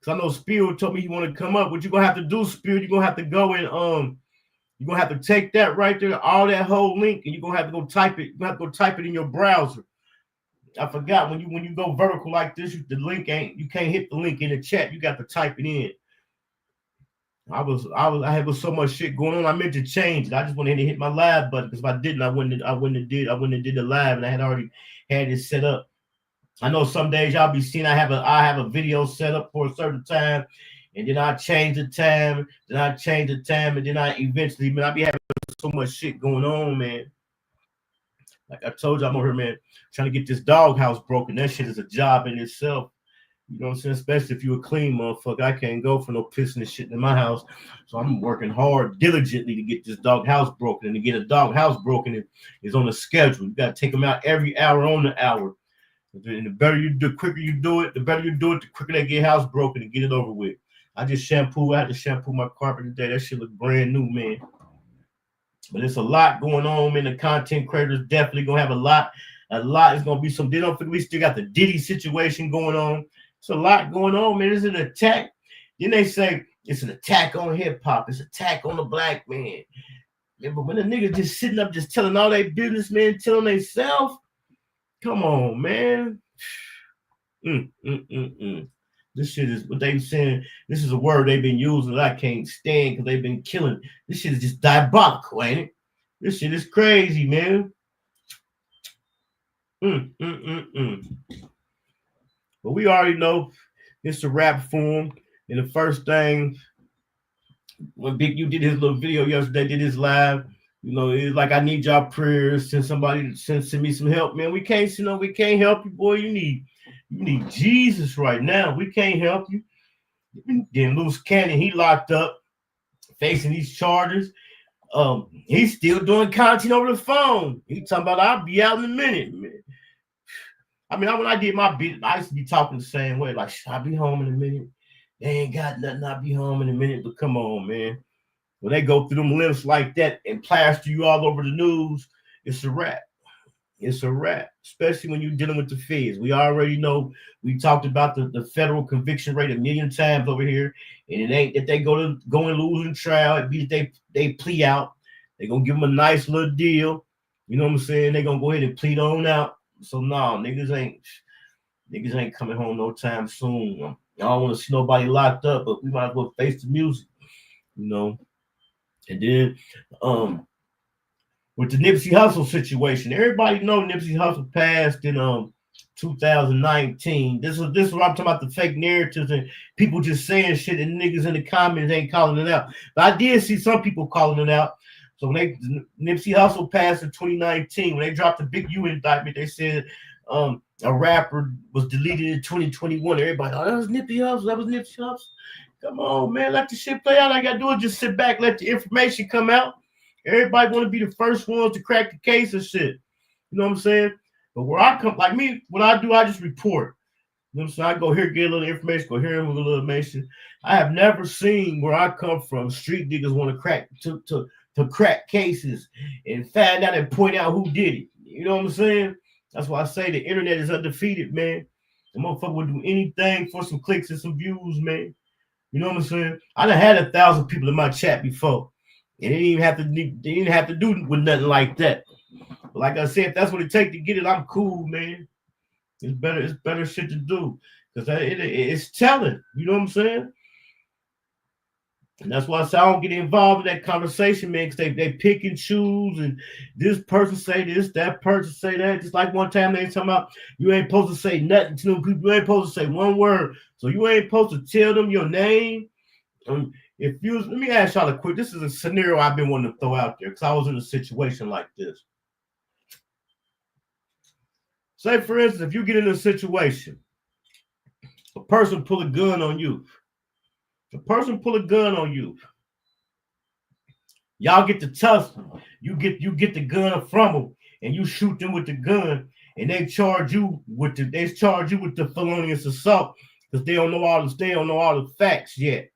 A: because I know Spiel told me he want to come up. What you're gonna have to do, Spiel, you're gonna have to go and you're gonna have to take that right there, all that whole link, and you're gonna have to go type it. You're gonna have to go type it in your browser. I forgot when you go vertical like this, the link you can't hit the link in the chat. You got to type it in. I had so much shit going on. I meant to change it. I just went ahead and hit my live button because if I didn't, I wouldn't have did the live, and I had already had it set up. I know some days y'all be seeing I have a video set up for a certain time, and then I change the time, and then I eventually, man, I be having so much shit going on, man. Like I told you, I'm over here, man, trying to get this doghouse broken. That shit is a job in itself. You know what I'm saying? Especially if you're a clean motherfucker. I can't go for no pissing and shit in my house. So I'm working hard, diligently to get this dog house broken. And to get a dog house broken is on a schedule. You got to take them out every hour on the hour. And the better you do, the quicker you do it, the quicker they get house broken and get it over with. I had to shampoo my carpet today. That shit look brand new, man. But it's a lot going on, man. The content creators definitely going to have a lot. A lot is going to be some. They don't think we still got the Diddy situation going on. It's a lot going on, man. It's an attack. Then they say it's an attack on hip hop. It's an attack on the black man. Yeah, but when the niggas just sitting up, just telling all their business, man, telling themselves, come on, man. This shit is what they saying. This is a word they've been using that I can't stand because they've been killing. This shit is just diabolical, ain't it? This shit is crazy, man. But we already know it's a rap form. And the first thing, when Big U did his little video yesterday, did his live, you know, it's like, I need y'all prayers. Send me some help, man. We can't help you, boy. You need Jesus right now. We can't help you. Then Luce Cannon, he locked up, facing these charges. He's still doing content over the phone. He talking about I'll be out in a minute, man. I mean, when I did my beat, I used to be talking the same way. Like, I'll be home in a minute. They ain't got nothing. I'll be home in a minute. But come on, man. When they go through them lips like that and plaster you all over the news, it's a wrap. It's a wrap, especially when you're dealing with the feds. We already know. We talked about the federal conviction rate a million times over here. And it ain't that they go and lose in trial. It be that they plea out. They're going to give them a nice little deal. You know what I'm saying? They're going to go ahead and plead on out. So no, niggas ain't coming home no time soon. I don't want to see nobody locked up, but we might as well face the music, you know. And then with the Nipsey Hussle situation, everybody know Nipsey Hussle passed in 2019. This is what I'm talking about, the fake narratives and people just saying shit and niggas in the comments ain't calling it out. But I did see some people calling it out. So when Nipsey Hussle passed in 2019, when they dropped the Big U indictment, they said a rapper was deleted in 2021. Everybody, oh, that was Nipsey Hussle. That was Nipsey Hussle. Come on, man, let the shit play out. All I gotta do is just sit back, let the information come out. Everybody want to be the first ones to crack the case and shit. You know what I'm saying? But where I come, like me, what I do, I just report. You know what I'm saying? I go here, get a little information, go here with a little information. I have never seen where I come from, street niggas want to crack to crack cases and find out and point out who did it. You know what I'm saying? That's why I say the internet is undefeated, man. The motherfucker would do anything for some clicks and some views, man. You know what I'm saying? I done had 1,000 people in my chat before. And they didn't have to do with nothing like that. But like I said, if that's what it takes to get it, I'm cool, man. It's better shit to do. Because it's telling. You know what I'm saying? And that's why I say I don't get involved in that conversation, man, because they pick and choose, and this person say this, that person say that. Just like one time they talking about you ain't supposed to say nothing to them people, you ain't supposed to say one word. So you ain't supposed to tell them your name. If you let me ask y'all a quick, this is a scenario I've been wanting to throw out there because I was in a situation like this. Say, for instance, if you get in a situation, a person pull a gun on you. A person pull a gun on you. Y'all get to tussle. You get the gun from them, and you shoot them with the gun, and they charge you with the felonious assault because they don't know all the facts yet.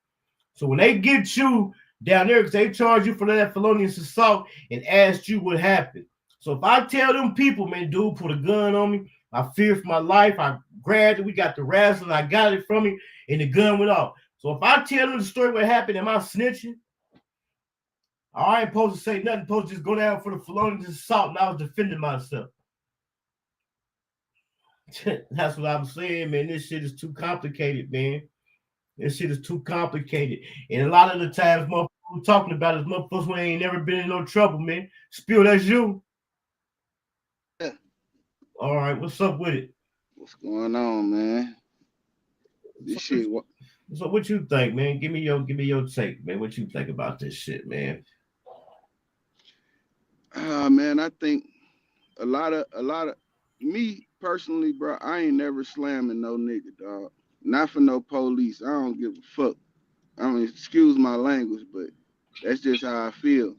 A: So when they get you down there, because they charge you for that felonious assault and ask you what happened. So if I tell them people, man, dude put a gun on me, I fear for my life, I grabbed it, we got the razzle, I got it from him, and the gun went off. So if I tell them the story what happened, am I snitching? I ain't supposed to say nothing, supposed to just go down for the felonious assault, and I was defending myself. That's what I'm saying, man. This shit is too complicated, man. This shit is too complicated. And a lot of the times, motherfuckers we're talking about is motherfuckers who ain't never been in no trouble, man. Spill, that's you.
M: Yeah.
A: All right, what's up with it?
M: What's going on, man? This shit.
A: So what you think, man? Give me your take, man. What you think about this shit, man?
M: Man, I think a lot of me personally, bro. I ain't never slamming no nigga, dog. Not for no police. I don't give a fuck. I mean, excuse my language, but that's just how I feel.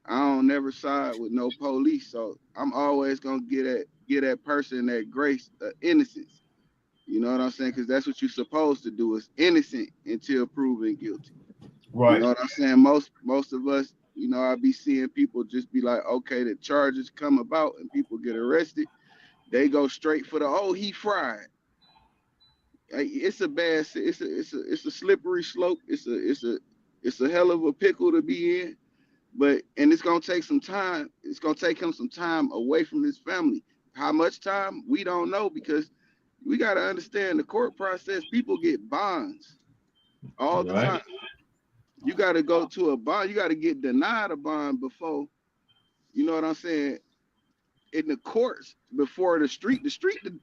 M: I don't never side with no police, so I'm always gonna get that person that grace, innocence. You know what I'm saying? Because that's what you're supposed to do, is innocent until proven guilty.
A: Right.
M: You know what I'm saying? Most of us, you know, I be seeing people just be like, okay, the charges come about and people get arrested. They go straight for the he fried. It's a bad, it's a slippery slope. It's a hell of a pickle to be in. And it's gonna take some time. It's gonna take him some time away from his family. How much time? We don't know, because we gotta understand the court process. People get bonds all the time. You gotta go to a bond. You gotta get denied a bond before, you know what I'm saying, in the courts, before the street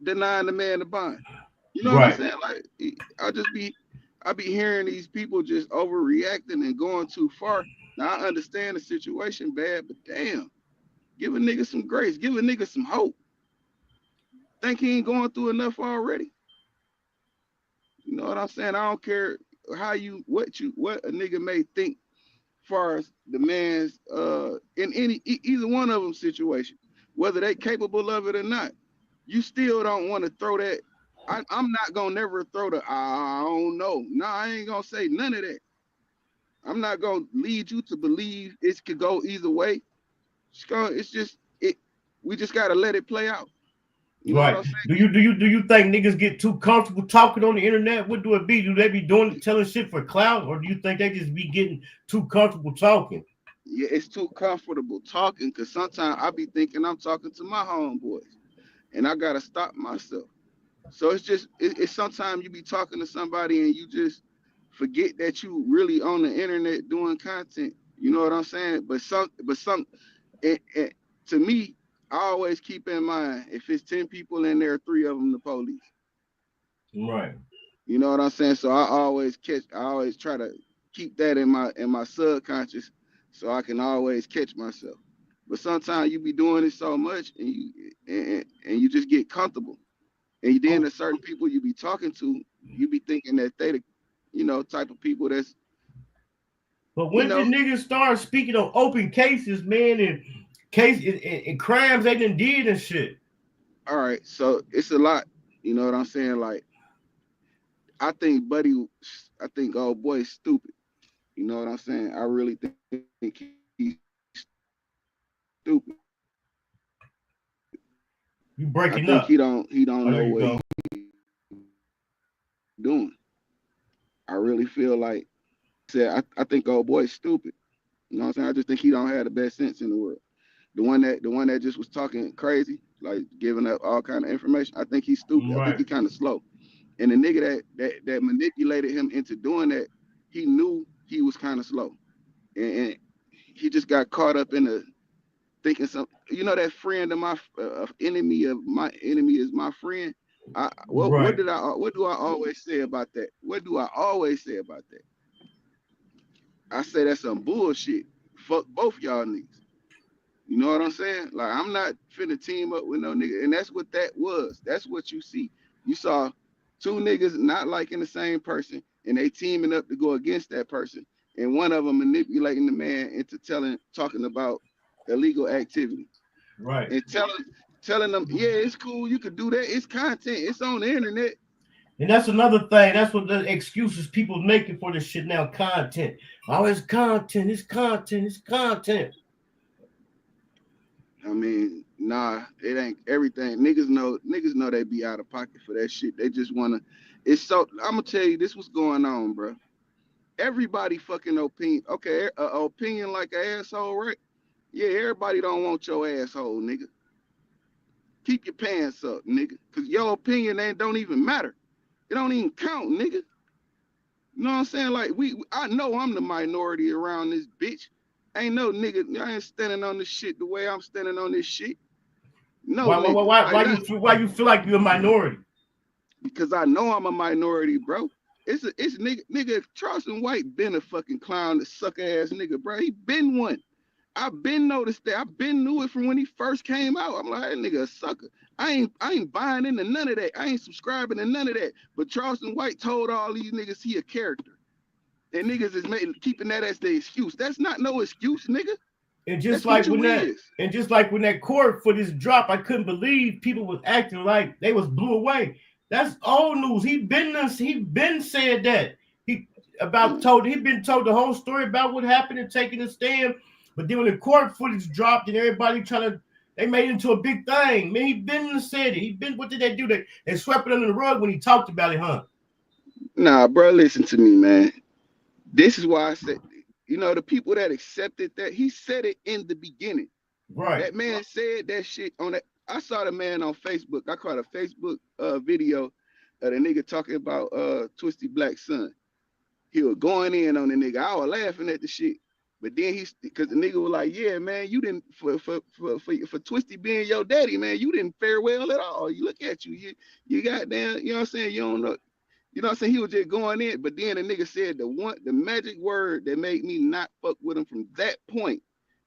M: denying the man the bond. You know what I'm saying? Like, I be hearing these people just overreacting and going too far. Now, I understand the situation bad, but damn, give a nigga some grace. Give a nigga some hope. Think he ain't going through enough already? You know what I'm saying? I don't care what a nigga may think far as the man's in either one of them situation, whether they capable of it or not. You still don't want to throw that. I'm not gonna never throw the I don't know. No, I ain't gonna say none of that. I'm not gonna lead you to believe it could go either way. We just gotta let it play out. You know what I'm saying?
A: Do you think niggas get too comfortable talking on the internet? What do it be? Do they be telling shit for clout, or do you think they just be getting too comfortable talking?
M: Yeah, it's too comfortable talking, because sometimes I be thinking I'm talking to my homeboys, and I gotta stop myself. So it's sometimes you be talking to somebody and you just forget that you really on the internet doing content. You know what I'm saying? But to me, I always keep in mind, if it's 10 people in there, 3 of them the police.
A: Right.
M: You know what I'm saying? So I always try to keep that in my subconscious, so I can always catch myself. But sometimes you be doing it so much and you just get comfortable. And then the certain people you be talking to, you be thinking that they the, type of people that's.
A: But when did niggas start speaking on open cases, man, and crimes they done did and shit?
M: All right, so it's a lot. You know what I'm saying? Like, I think old boy is stupid. You know what I'm saying? I really think he's stupid.
A: You breaking
M: up?
A: I
M: think he don't know what he's doing. I really feel like I think old boy is stupid. You know what I'm saying? I just think he don't have the best sense in the world. The one that just was talking crazy, like giving up all kind of information, I think he's stupid.
A: Right.
M: I think he kind of slow. And the nigga that manipulated him into doing that, he knew he was kind of slow, and he just got caught up in the thinking something. You know that friend of my enemy of my enemy is my friend. What do I always say about that? What do I always say about that? I say that's some bullshit. Fuck both y'all niggas. You know what I'm saying? Like, I'm not finna team up with no nigga. And that's what that was. That's what you see. You saw two niggas not liking the same person, and they teaming up to go against that person. And one of them manipulating the man into talking about illegal activity.
A: Right.
M: And telling them, yeah, it's cool. You could do that. It's content. It's on the internet.
A: And that's another thing. That's what the excuses people making for this shit now. Content. Oh, it's content. It's content. It's content.
M: I mean, nah, it ain't everything. Niggas know they be out of pocket for that shit. They just wanna. It's so. I'm gonna tell you this what's going on, bro. Everybody fucking opinion. Okay, opinion like an asshole, right? Yeah, everybody don't want your asshole, nigga. Keep your pants up, nigga, cause your opinion don't even matter. It don't even count, nigga. You know what I'm saying? Like I know I'm the minority around this bitch. Ain't no nigga. I ain't standing on this shit the way I'm standing on this shit. No.
A: Why you feel like you're a minority?
M: Because I know I'm a minority, bro. It's nigga. Charleston White been a fucking clown, the sucker ass nigga, bro. He been one. I've been noticed that. I've been knew it from when he first came out. I'm like, that nigga a sucker. I ain't buying into none of that. I ain't subscribing to none of that. But Charleston White told all these niggas he a character. And niggas is keeping that as the excuse. That's not no excuse, nigga.
A: And just like when that court for this drop, I couldn't believe people was acting like they was blew away. That's old news. He been said that. He been told the whole story about what happened and taking a stand. But then when the court footage dropped and everybody they made it into a big thing. Man, he been said it. What did they do? They swept it under the rug when he talked about it, huh?
M: Nah, bro, listen to me, man. This is why I said, you know, the people that accepted that, he said it in the beginning.
A: Right.
M: That man said that shit on that. I saw the man on Facebook. I caught a Facebook video of the nigga talking about Twisty Black's son. He was going in on the nigga. I was laughing at the shit. But then because the nigga was like, yeah, man, you didn't, for Twisty being your daddy, man, you didn't fare well at all. You look at you got down, you know what I'm saying? You don't know. You know what I'm saying? He was just going in, but then the nigga said the magic word that made me not fuck with him from that point,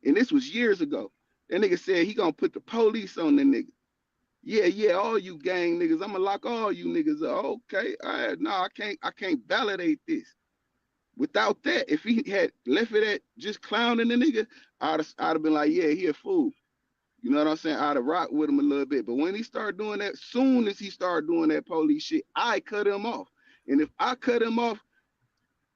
M: and this was years ago. That nigga said he gonna put the police on the nigga. Yeah, all you gang niggas, I'ma lock all you niggas up. Okay, I can't validate this. Without that, if he had left it at just clowning the nigga, I'd have been like, yeah, he a fool. You know what I'm saying? I'd have rocked with him a little bit. But when he started doing that, soon as he started doing that police shit, I cut him off. And if I cut him off,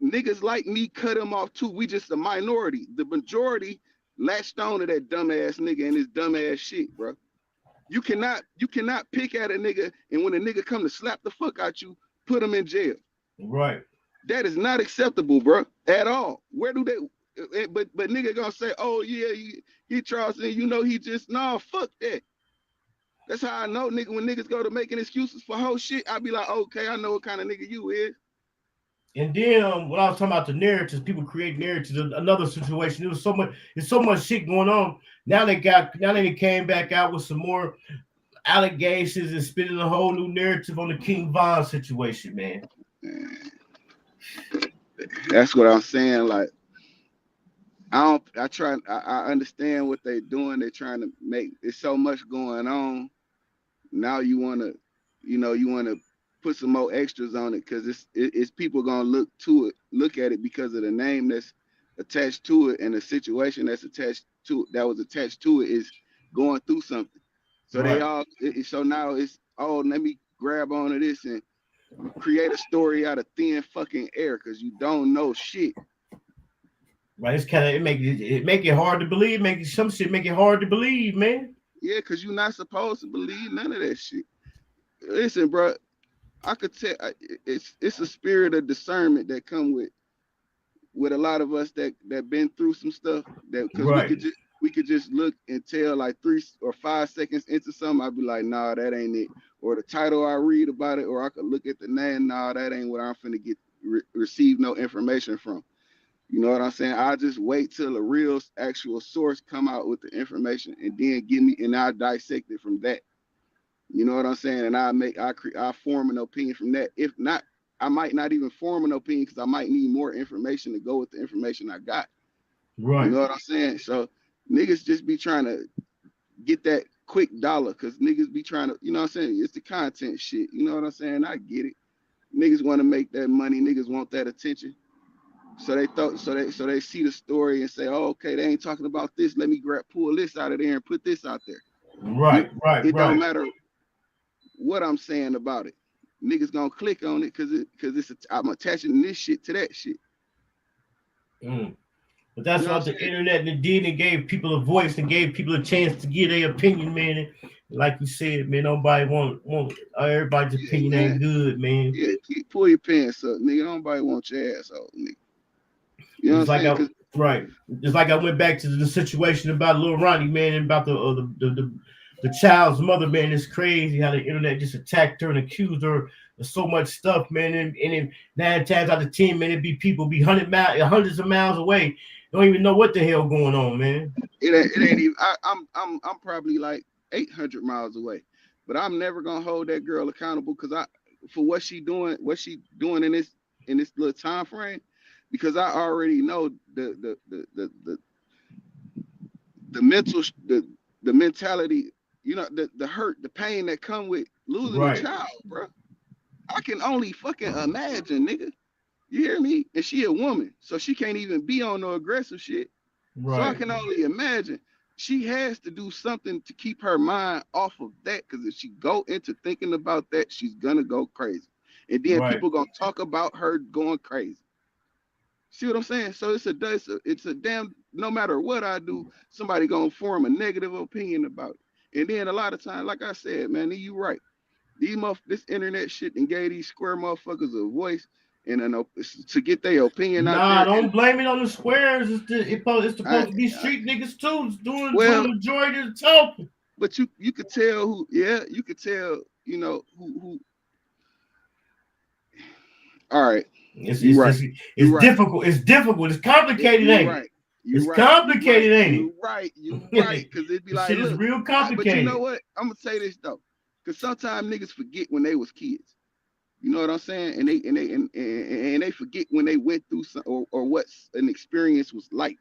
M: niggas like me cut him off too. We just a minority. The majority latched on to that dumbass nigga and his dumbass shit, bro. You cannot pick at a nigga, and when a nigga come to slap the fuck out you, put him in jail.
A: Right.
M: That is not acceptable, bro, at all. Where do they? But nigga gonna say, oh yeah, he Charleston, you know he just fuck that. That's how I know, nigga. When niggas go to making excuses for whole shit, I be like, okay, I know what kind of nigga you is.
A: And then when I was talking about the narratives, people create narratives. Another situation. There's so much shit going on. Now they came back out with some more allegations and spinning a whole new narrative on the King Von situation, man.
M: That's what I'm saying. Like, I understand what they're doing. They're trying to make. There's so much going on. Now you want to put some more extras on it because it's people gonna look at it because of the name that's attached to it and the situation that was attached to it is going through something. So right. So now it's let me grab onto this and create a story out of thin fucking air because you don't know shit.
A: Right, it's kind of it make it hard to believe. Some shit make it hard to believe, man.
M: Yeah, because you're not supposed to believe none of that shit. Listen, bro, I could tell it's a spirit of discernment that come with a lot of us that been through some stuff that because right. we could just look and tell like 3 or 5 seconds into something. I'd be like, nah, that ain't it. Or the title I read about it, or I could look at the name, nah, that ain't what I'm finna get receive no information from. You know what I'm saying? I just wait till a real actual source come out with the information and then give me, and I dissect it from that. You know what I'm saying? And I form an opinion from that. If not, I might not even form an opinion because I might need more information to go with the information I got.
A: Right.
M: You know what I'm saying? So niggas just be trying to get that quick dollar because niggas be trying to, you know what I'm saying? It's the content shit. You know what I'm saying? I get it. Niggas want to make that money. Niggas want that attention. So they see the story and say, oh, okay, they ain't talking about this. Let me pull this out of there and put this out there.
A: Right.
M: It don't matter what I'm saying about it. Niggas gonna click on it because I'm attaching this shit to that shit.
A: But that's what the internet did, and gave people a voice and gave people a chance to give their opinion, man. And like you said, man, nobody want everybody's opinion ain't good, man.
M: Yeah, pull your pants up, nigga. Nobody want your asshole, nigga. You know what I'm saying?
A: Right. Just like I went back to the situation about Lil Ronnie, man, and about the child's mother, man. It's crazy how the internet just attacked her and accused her of so much stuff, man. And then 9 times out of 10, man, it be people be hundreds of miles away. Don't even know what the hell going on, man.
M: It ain't even. I'm probably like 800 miles away, but I'm never gonna hold that girl accountable for what she doing in this little time frame, because I already know the mentality, you know, the hurt, the pain that come with losing a child, bro. I can only fucking imagine, nigga. You hear me? And she a woman, so she can't even be on no aggressive shit. Right. So I can only imagine. She has to do something to keep her mind off of that, because if she go into thinking about that, she's gonna go crazy. And then people gonna talk about her going crazy. See what I'm saying? So it's a damn, no matter what I do, somebody gonna form a negative opinion about it. And then a lot of times, like I said, man, you right. This internet shit and gave these square motherfuckers a voice and to get their opinion out there.
A: Nah, don't blame it on the squares. It's supposed to be street niggas too, doing the majority of the talking.
M: But you could tell you could tell, you know, who. All right.
A: It's difficult. It's difficult. It's complicated, ain't it? It's complicated, ain't it?
M: You're right. Because it'd be like,
A: shit is real complicated.
M: But you know what? I'm gonna say this though, because sometimes niggas forget when they was kids. You know what I'm saying? And they forget when they went through some, or what an experience was like.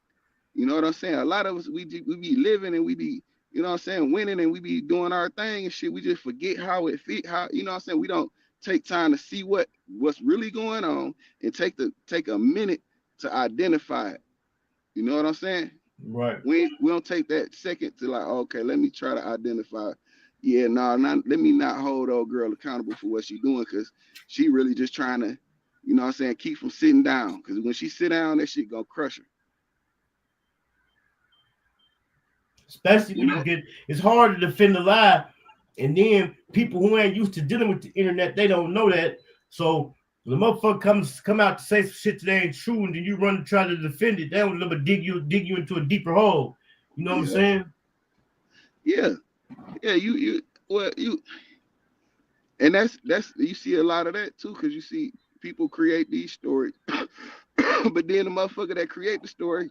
M: You know what I'm saying? A lot of us we be living and we be, you know what I'm saying, winning, and we be doing our thing and shit. We just forget how it fit. How, you know what I'm saying? We don't take time to see what's really going on and take a minute to identify it. You know what I'm saying?
A: Right.
M: We don't take that second to like, okay, let me try to identify. Yeah, let me not hold old girl accountable for what she doing, because she really just trying to, you know what I'm saying, keep from sitting down. Because when she sit down, that shit gonna crush her.
A: Especially when it's hard to defend a lie. And then people who ain't used to dealing with the internet, they don't know that. So the motherfucker come out to say some shit that ain't true, and then you run to try to defend it. They don't never dig you into a deeper hole. You know what I'm saying?
M: Yeah. Yeah, and that's you see a lot of that too, because you see people create these stories, but then the motherfucker that create the story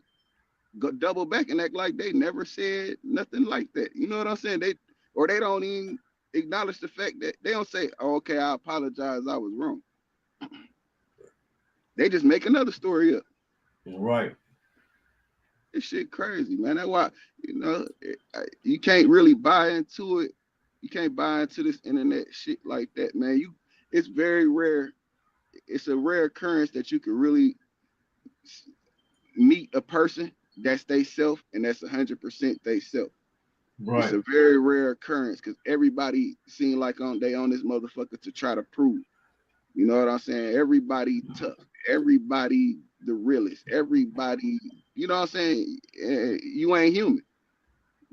M: go double back and act like they never said nothing like that. You know what I'm saying? They don't even acknowledge the fact that they don't say, oh, okay, I apologize, I was wrong. They just make another story up.
A: Right.
M: This shit crazy, man. That's why, you know, you can't really buy into it. You can't buy into this internet shit like that, man. It's very rare. It's a rare occurrence that you can really meet a person that's they self and that's 100% they self. Right. It's a very rare occurrence because everybody seem like they on this motherfucker to try to prove. You know what I'm saying? Everybody tough. Everybody the realest. Everybody, you know what I'm saying? You ain't human.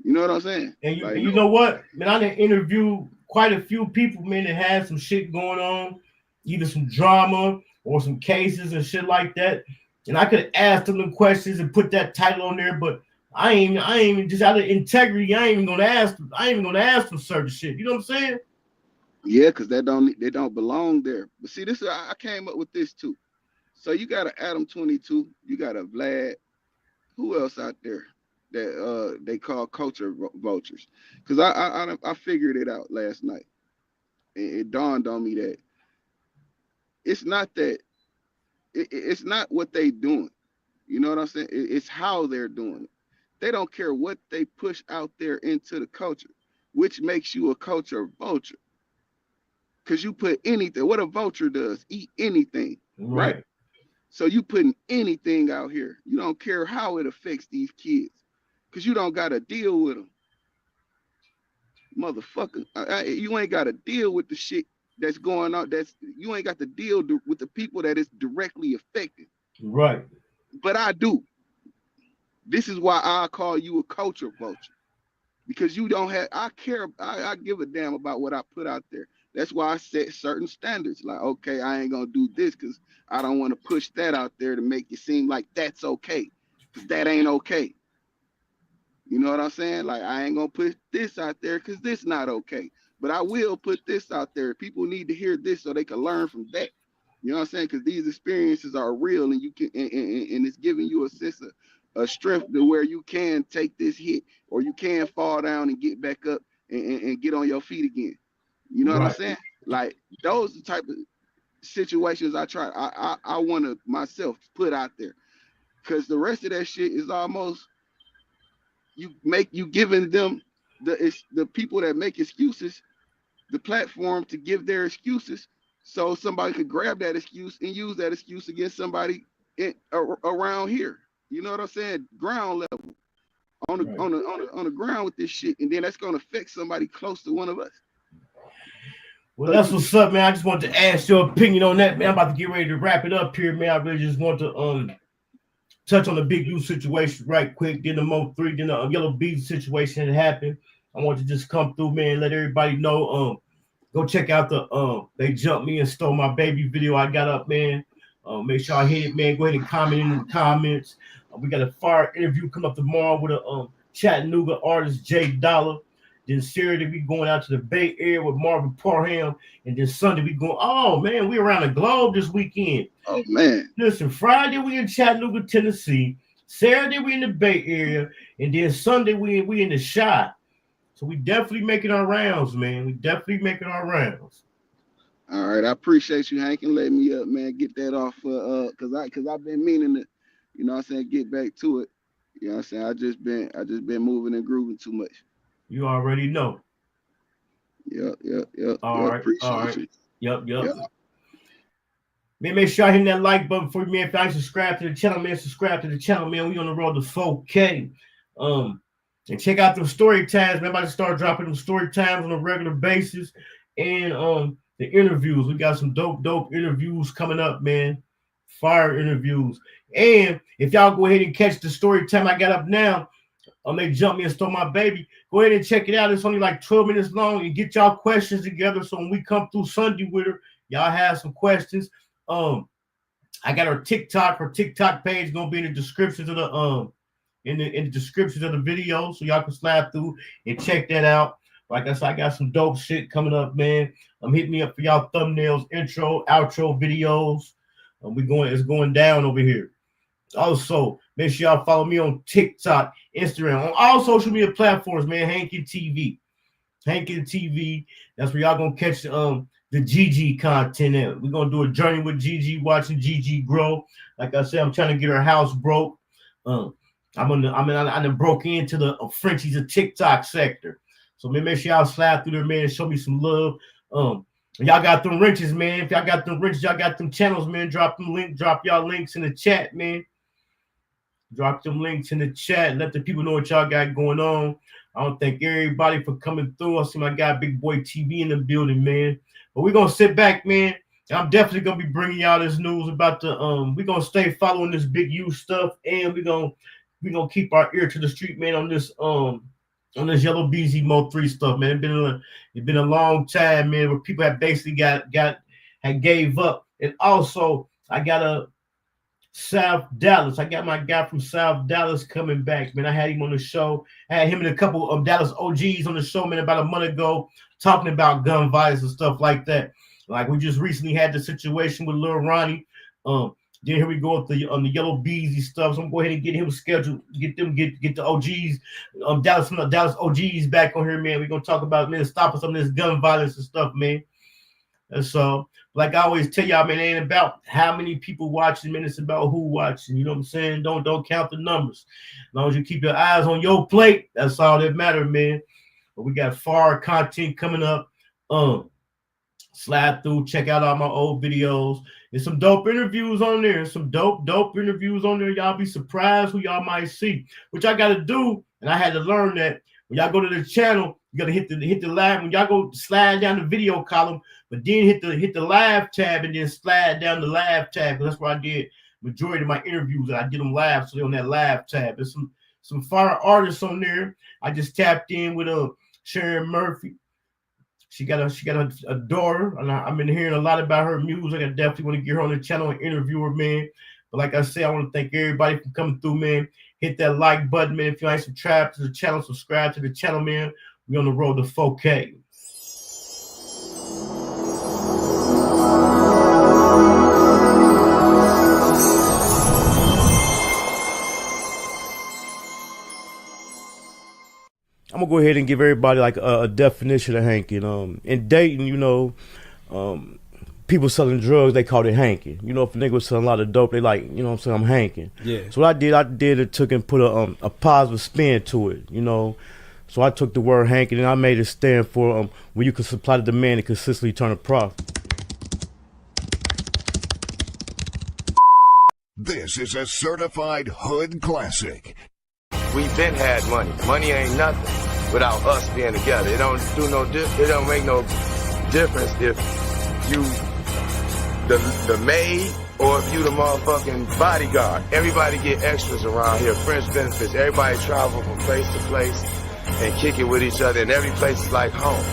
M: You know what I'm saying?
A: And you know what? Man, I done interviewed quite a few people, man, that had some shit going on, either some drama or some cases and shit like that. And I could have asked them questions and put that title on there, but I ain't just out of integrity. I ain't even gonna ask them certain shit. You know what I'm saying?
M: Yeah, because they don't belong there. But see, I came up with this too. So you got an Adam 22, you got a Vlad. Who else out there that they call culture vultures? Because I figured it out last night. It dawned on me that it's not what they doing. You know what I'm saying? It's how they're doing it. They don't care what they push out there into the culture, which makes you a culture vulture. Because you put anything, what a vulture does, eat anything, right? So you putting anything out here. You don't care how it affects these kids because you don't got to deal with them. Motherfucker, you ain't got to deal with the shit that's going on. You ain't got to deal with the people that is directly affected.
A: Right.
M: But I do. This is why I call you a culture vulture. Because you don't have, I give a damn about what I put out there. That's why I set certain standards. Like, okay, I ain't gonna do this because I don't want to push that out there to make it seem like that's okay. Because that ain't okay. You know what I'm saying? Like, I ain't gonna put this out there because this not okay. But I will put this out there. People need to hear this so they can learn from that. You know what I'm saying? Because these experiences are real and you can and it's giving you a sense of a strength to where you can take this hit or you can fall down and get back up and get on your feet again. You know what I'm saying? Like, those are the type of situations I want to myself put out there. Because the rest of that shit is almost you giving them the people that make excuses the platform to give their excuses so somebody could grab that excuse and use that excuse against somebody around here. You know what I'm saying? Ground level. On the ground with this shit, and then that's gonna affect somebody close to one of us.
A: Well, that's what's up, man. I just wanted to ask your opinion on that, man. I'm about to get ready to wrap it up here, man. I really just want to touch on the Big Luce situation right quick. Then the Mo3, then the Yellow Beezy situation that happened. I want to just come through, man, let everybody know. Go check out the They Jumped Me and Stole My Baby video I got up, man. Make sure I hit it, man. Go ahead and comment in the comments. We got a fire interview coming up tomorrow with a Chattanooga artist, Jay Dollar. Then Saturday we going out to the Bay Area with Marvin Parham, and then Sunday we going. Oh man, we around the globe this weekend.
M: Oh man!
A: Listen, Friday we in Chattanooga, Tennessee. Saturday we in the Bay Area, and then Sunday we in the Chi. So we definitely making our rounds, man. We definitely making our rounds.
M: All right, I appreciate you, Hank, and letting me up, man. Get that off, cause I've been meaning to, you know what I'm saying, get back to it. You know what I'm saying? I just been moving and grooving too much.
A: You already know.
M: Yep.
A: All right.
M: Appreciate you.
A: Yep. Man, make sure I hit that like button for me, man. If I subscribe to the channel, man, subscribe to the channel, man. We on the road to 4K. And check out them story times, man. I'm about to start dropping them story times on a regular basis. And the interviews. We got some dope interviews coming up, man. Fire interviews. And if y'all go ahead and catch the story time I got up now, They Jumped Me and Stole My Baby, go ahead and check it out. It's only like 12 minutes long, and get y'all questions together so when we come through Sunday with her, y'all have some questions. I got her TikTok page gonna be in the descriptions of the in the descriptions of the video, so y'all can slide through and check that out. Like I said, I got some dope shit coming up, man. Hit me up for y'all thumbnails, intro, outro videos. It's going down over here. Also, make sure y'all follow me on TikTok, Instagram, on all social media platforms, man. Hankin TV. Hankin TV. That's where y'all gonna catch the GG content at. We're gonna do a journey with GG, watching GG grow. Like I said, I'm trying to get her house broke. I done broke into the Frenchies of TikTok sector. So man, make sure y'all slide through there, man, and show me some love. Y'all got them wrenches, man. If y'all got them wrenches, y'all got them channels, man. Drop y'all links in the chat, man. Drop them links in the chat. Let the people know what y'all got going on. I don't thank everybody for coming through. I see my guy Big Boy TV in the building, man. But we're gonna sit back, man. I'm definitely gonna be bringing y'all this news about the we're gonna stay following this Big U stuff, and we're gonna keep our ear to the street, man, on this Yellow Beezy Mo3 stuff, man. It's been a long time, man, where people have basically had gave up. And also I got a South Dallas. I got my guy from South Dallas coming back, man. I had him on the show. I had him and a couple of Dallas OGs on the show, man, about a month ago, talking about gun violence and stuff like that. Like we just recently had the situation with Lil Ronnie. Then here we go with the Yellow Beezy stuff. So I'm gonna go ahead and get him scheduled, get the OGs, Dallas OGs back on here, man. We're gonna talk about, man, stopping some of this gun violence and stuff, man. And so, like I always tell y'all, man, it ain't about how many people watching, man. It's about who watching. You know what I'm saying? Don't count the numbers. As long as you keep your eyes on your plate, that's all that matters, man. But we got far content coming up. Slide through, check out all my old videos. There's some dope interviews on there. Some dope interviews on there. Y'all be surprised who y'all might see. Which I gotta do, and I had to learn that when y'all go to the channel, you gotta hit the live. When y'all go slide down the video column, but then hit the live tab and then slide down the live tab. Because that's where I did majority of my interviews. I did them live, so they're on that live tab. There's some fire artists on there. I just tapped in with Sharon Murphy. She got a daughter, and I've been hearing a lot about her music. I definitely want to get her on the channel and interview her, man. But like I said, I want to thank everybody for coming through, man. Hit that like button, man. If you ain't subscribed to the channel, subscribe to the channel, man. We're on the road to 4K. I'm gonna go ahead and give everybody like a definition of hanking. In Dayton, you know, people selling drugs, they call it hanking. You know, if a nigga was selling a lot of dope, they like, you know what I'm saying, I'm hanking. Yeah. So what I did it took and put a positive spin to it, you know. So I took the word hanking and I made it stand for when you can supply the demand and consistently turn a profit.
N: This is a certified hood classic.
O: We've been had money. Money ain't nothing without us being together. It don't make no difference if you the maid or if you the motherfucking bodyguard. Everybody get extras around here, fringe benefits. Everybody travel from place to place and kick it with each other, and every place is like home.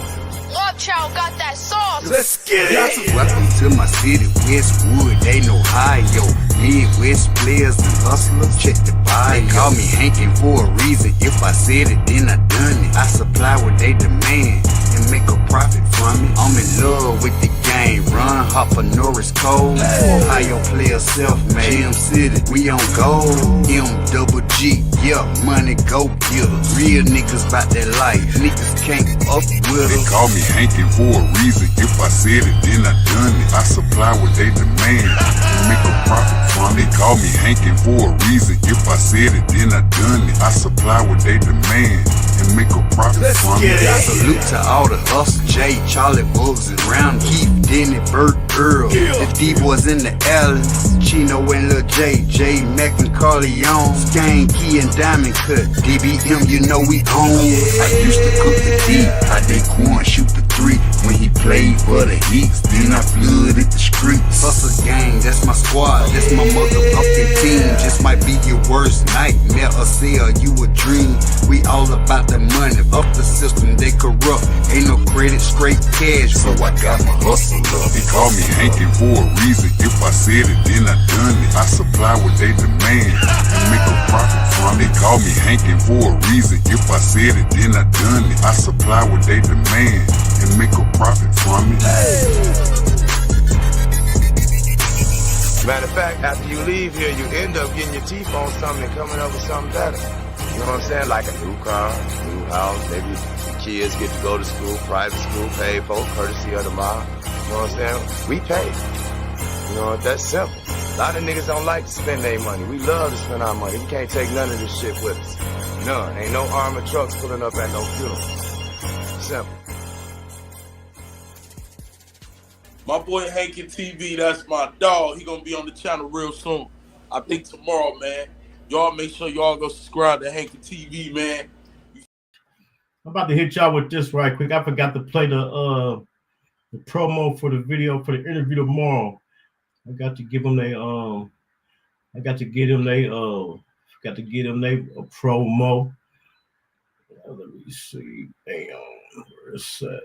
P: Love Child got that sauce.
O: Let's get it.
Q: Welcome to my city, Westwood, they know Ohio. Midwest players and hustlers, check the bio. They call me Hankin for a reason. If I said it, then I done it. I supply what they demand and make a profit from it. I'm in love with the game. Run, Hopper, Norris, Cole. Ohio player self-made. Jam City, we on gold. M-double-G, yeah, money go killers. Real niggas bout that life. Niggas can't up with us.
N: They call me Hankin for a reason. If I said it, then I done it. I supply what they demand and make a profit from it. They call me Hankin for a reason. If I said it, then I done it. I supply what they demand and make a profit from it.
Q: Salute to all the hustle, Jay, Charlie, Bugs, and Round Keith, Denny, Bert, Earl, the D-boys in the alleys, Chino and Lil J, J, Mac and Carleon, Skane, Key and Diamond Cut, DBM, you know we own. I used to cook the D, I did corn, shoot the 3, when he played for the Heats, then I flooded the streets. Hustle gang, that's my squad, that's my motherfucking team. Just might be your worst nightmare or sell you a dream. We all about the money, up the system, they corrupt. Ain't no credit, straight cash, so I got my hustle up.
N: They call me Hankin for a reason. If I said it, then I done it. I supply what they demand and make a profit from it. They call me Hankin for a reason. If I said it, then I done it. I supply what they demand and make a profit from it.
O: Matter of fact, after you leave here, you end up getting your teeth on something and coming up with something better. You know what I'm saying? Like a new car, new house, maybe the kids get to go to school, private school, paid for, courtesy of the mom. You know what I'm saying? We pay. You know, that's simple. A lot of niggas don't like to spend their money. We love to spend our money. We can't take none of this shit with us. None. Ain't no armored trucks pulling up at no funeral. Simple.
R: My boy Hankin TV, that's my dog. He gonna be on the channel real soon. I think tomorrow, man. Y'all make sure y'all go subscribe to Hankin TV, man.
A: I'm about to hit y'all with this right quick. I forgot to play the promo for the video for the interview tomorrow. I got to give them a promo. Let me see. Damn, where is that?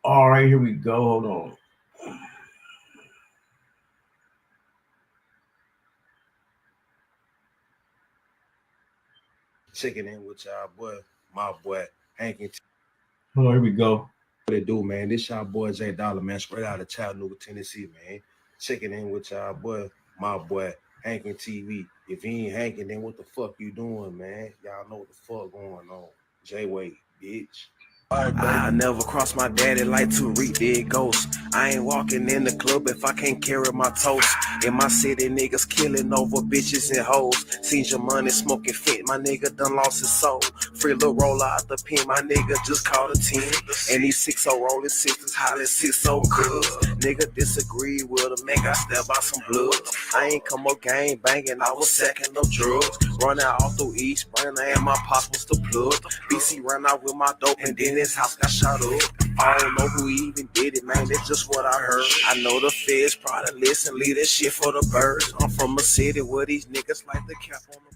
A: All right, here we go. Hold on.
S: Checking in with y'all boy, my boy, Hankin.
A: Hold on, here we go.
S: What it do, man? This y'all boy J Dollar, man, straight out of Chattanooga, Tennessee, man. Checking in with y'all boy, my boy, Hankin TV. If you ain't Hankin, then what the fuck you doing, man? Y'all know what the fuck going on. J-Way, bitch.
T: I never cross my daddy like Tariq did ghost. I ain't walking in the club if I can't carry my toast. In my city, niggas killing over bitches and hoes. Seen your money smoking fit, my nigga done lost his soul. Free little roller out the pen, my nigga just called a 10. And these 6-0 rolling sisters hollering 6-0 good. Nigga disagree with a nigga, I step out some blood. I ain't come up gang banging, I was sacking no drugs. Running all through East, Brandon and my pops was the plug. BC ran out with my dope and then his house got shot up. I don't know who even did it, man, that's just what I heard. I know the feds probably listen, leave that shit for the birds. I'm from a city where these niggas like the cap on them.